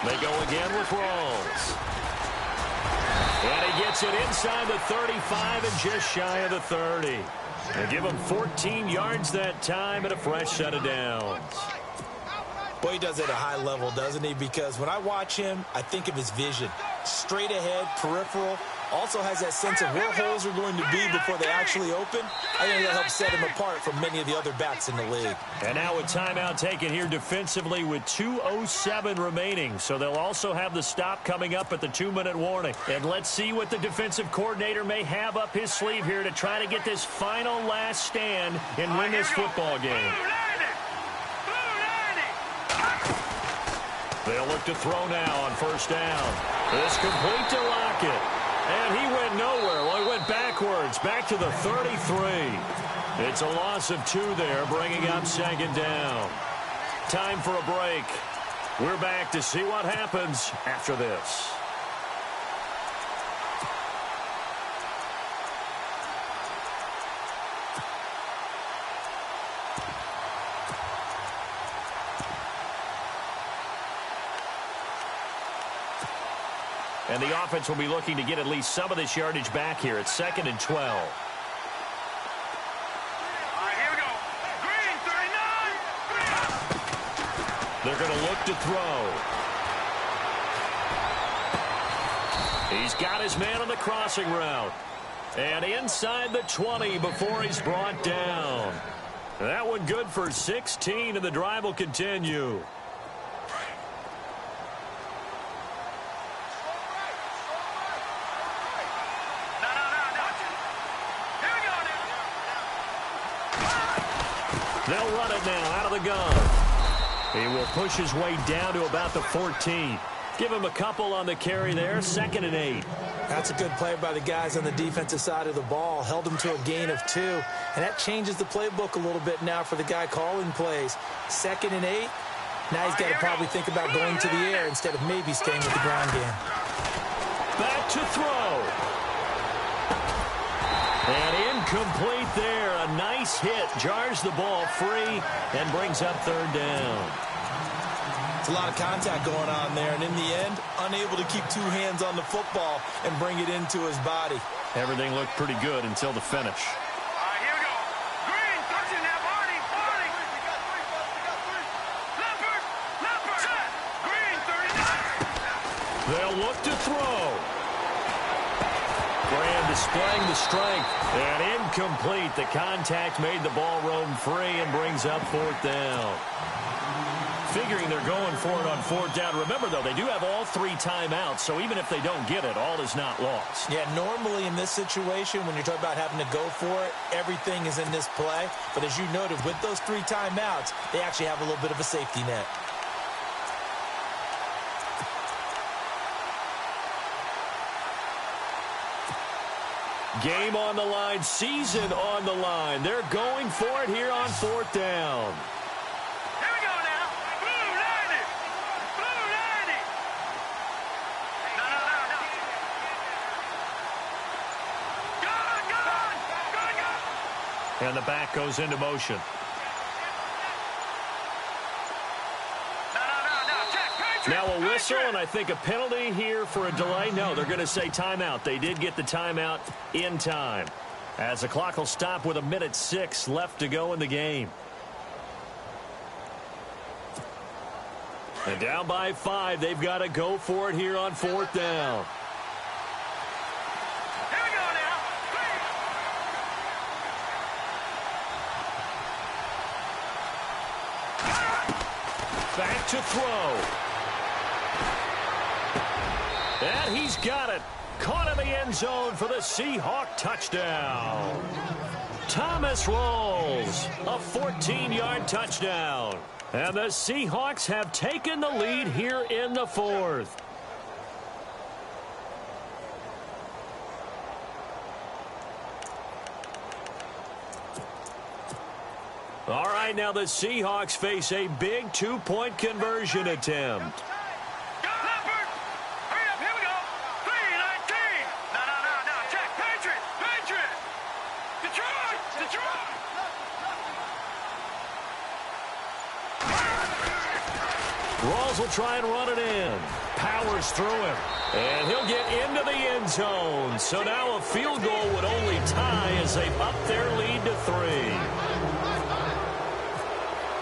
They go again with Rawls. And he gets it inside the 35 and just shy of the 30. They give him 14 yards that time and a fresh set of downs. Boy, he does it at a high level, doesn't he? Because when I watch him, I think of his vision. Straight ahead, peripheral. Also has that sense of where holes are going to be before they actually open. I think that'll help set him apart from many of the other backs in the league. And now a timeout taken here defensively with 2:07 remaining. So they'll also have the stop coming up at the 2-minute warning. And let's see what the defensive coordinator may have up his sleeve here to try to get this final last stand and win this football game. They'll look to throw now on 1st down. It's complete to Lockett. And he went nowhere. Well, he went backwards, back to the 33. It's a loss of 2 there, bringing up 2nd down. Time for a break. We're back to see what happens after this. And the offense will be looking to get at least some of this yardage back here. It's 2nd and 12. All right, here we go. Green, 39. They're going to look to throw. He's got his man on the crossing route. And inside the 20 before he's brought down. That one good for 16, and the drive will continue. They'll run it now out of the gun. He will push his way down to about the 14. Give him a couple on the carry there. 2nd and 8. That's a good play by the guys on the defensive side of the ball. Held him to a gain of 2. And that changes the playbook a little bit now for the guy calling plays. 2nd and 8. Now he's got to probably think about going to the air instead of maybe staying with the ground game. Back to throw. And incomplete there. A nice hit. Jars the ball free and brings up 3rd down. It's a lot of contact going on there. And in the end, unable to keep 2 hands on the football and bring it into his body. Everything looked pretty good until the finish. All right, here we go. Green, touching that party. We got 3, fellas. We got 3. Leopard. Set. Green, 39. They'll look to throw. Graham displaying the strength. And incomplete. The contact made the ball roam free and brings up 4th down. Figuring they're going for it on 4th down. Remember, though, they do have all 3 timeouts, so even if they don't get it, all is not lost. Yeah, normally in this situation, when you're talking about having to go for it, everything is in this play. But as you noted, with those 3 timeouts, they actually have a little bit of a safety net. Game on the line, season on the line. They're going for it here on 4th down. Here we go now. Blue 90. Blue And the back goes into motion. Now a whistle, and I think a penalty here for a delay. No, they're going to say timeout. They did get the timeout in time, as the clock will stop with 1:06 left to go in the game. And down by 5, they've got to go for it here on 4th down. Here we go now. Back to throw. And he's got it. Caught in the end zone for the Seahawk touchdown. Thomas rolls. A 14-yard touchdown. And the Seahawks have taken the lead here in the 4th. All right, now the Seahawks face a big 2-point conversion attempt. Rawls will try and run it in. Powers through him. And he'll get into the end zone. So now a field goal would only tie as they up their lead to 3.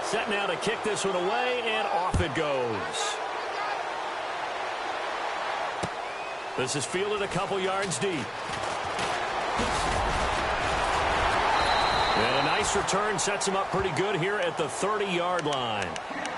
Set now to kick this one away, and off it goes. This is fielded a couple yards deep. And a nice return sets him up pretty good here at the 30-yard line.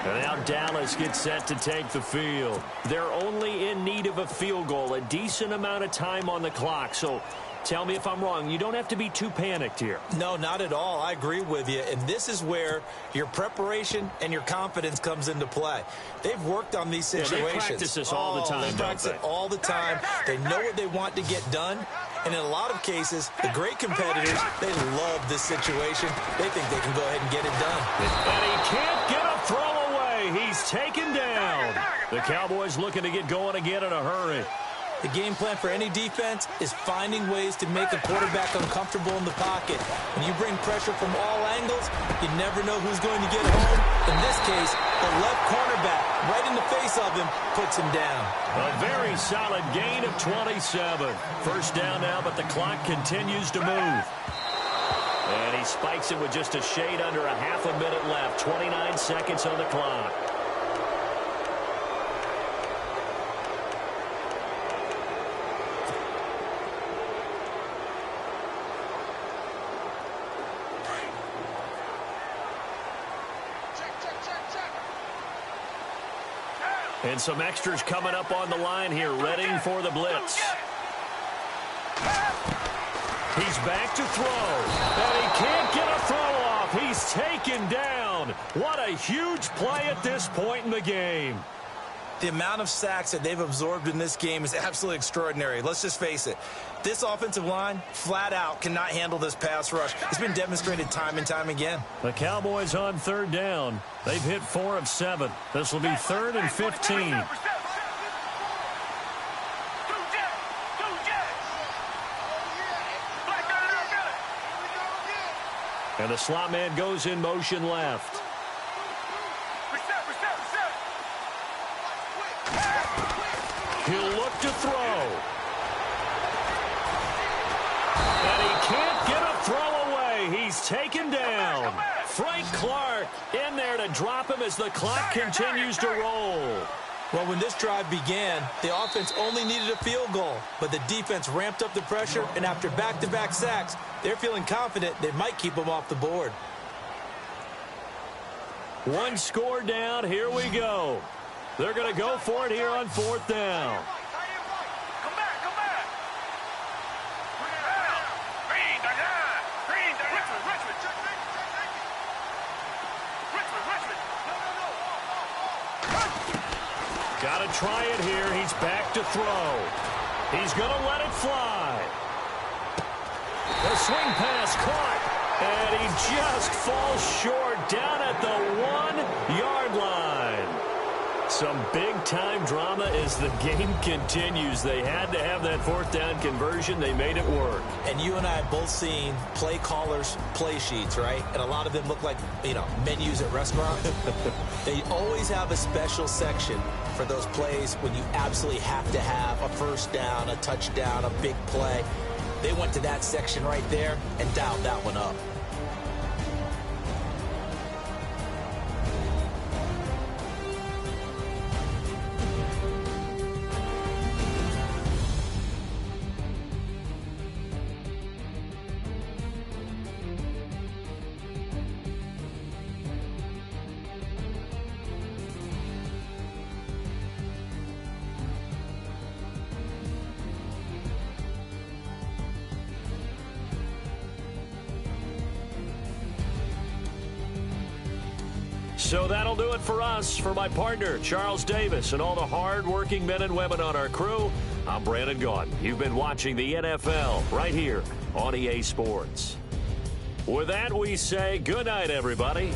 And now Dallas gets set to take the field. They're only in need of a field goal, a decent amount of time on the clock. So tell me if I'm wrong. You don't have to be too panicked here. No, not at all. I agree with you. And this is where your preparation and your confidence comes into play. They've worked on these situations. Yeah, they practice this all the time, They practice it all the time. They know what they want to get done. And in a lot of cases, the great competitors, they love this situation. They think they can go ahead and get it done. And he can't get a throw away. He's taken down. The Cowboys looking to get going again in a hurry. The game plan for any defense is finding ways to make a quarterback uncomfortable in the pocket. When you bring pressure from all angles, you never know who's going to get home. In this case, the left cornerback, right in the face of him, puts him down. A very solid gain of 27. First down now, but the clock continues to move. And he spikes it with just a shade under a half a minute left. 29 seconds on the clock. And some extras coming up on the line here, ready for the blitz. He's back to throw. And he can't get a throw off. He's taken down. What a huge play at this point in the game. The amount of sacks that they've absorbed in this game is absolutely extraordinary. Let's just face it. This offensive line, flat out, cannot handle this pass rush. It's been demonstrated time and time again. The Cowboys on 3rd down. They've hit 4 of 7. This will be 3rd and 15. And the slot man goes in motion left. He'll look to throw. And he can't get a throw away. He's taken down. Frank Clark in there to drop him as the clock continues to roll. Well, when this drive began, the offense only needed a field goal, but the defense ramped up the pressure, and after back-to-back sacks, they're feeling confident they might keep them off the board. One score down. Here we go. They're going to go for it here on 4th down. Come back, come back. Green, Richmond. Got to try it here. He's back to throw. He's going to let it fly. The swing pass caught. And he just falls short down at the 1-yard line. Some big-time drama as the game continues. They had to have that fourth down conversion. They made it work. And you and I have both seen play callers' play sheets, right? And a lot of them look like, menus at restaurants. They always have a special section for those plays when you absolutely have to have a first down, a touchdown, a big play. They went to that section right there and dialed that one up. So that'll do it for us. For my partner, Charles Davis, and all the hard-working men and women on our crew, I'm Brandon Gaudin. You've been watching the NFL right here on EA Sports. With that, we say good night, everybody.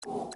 you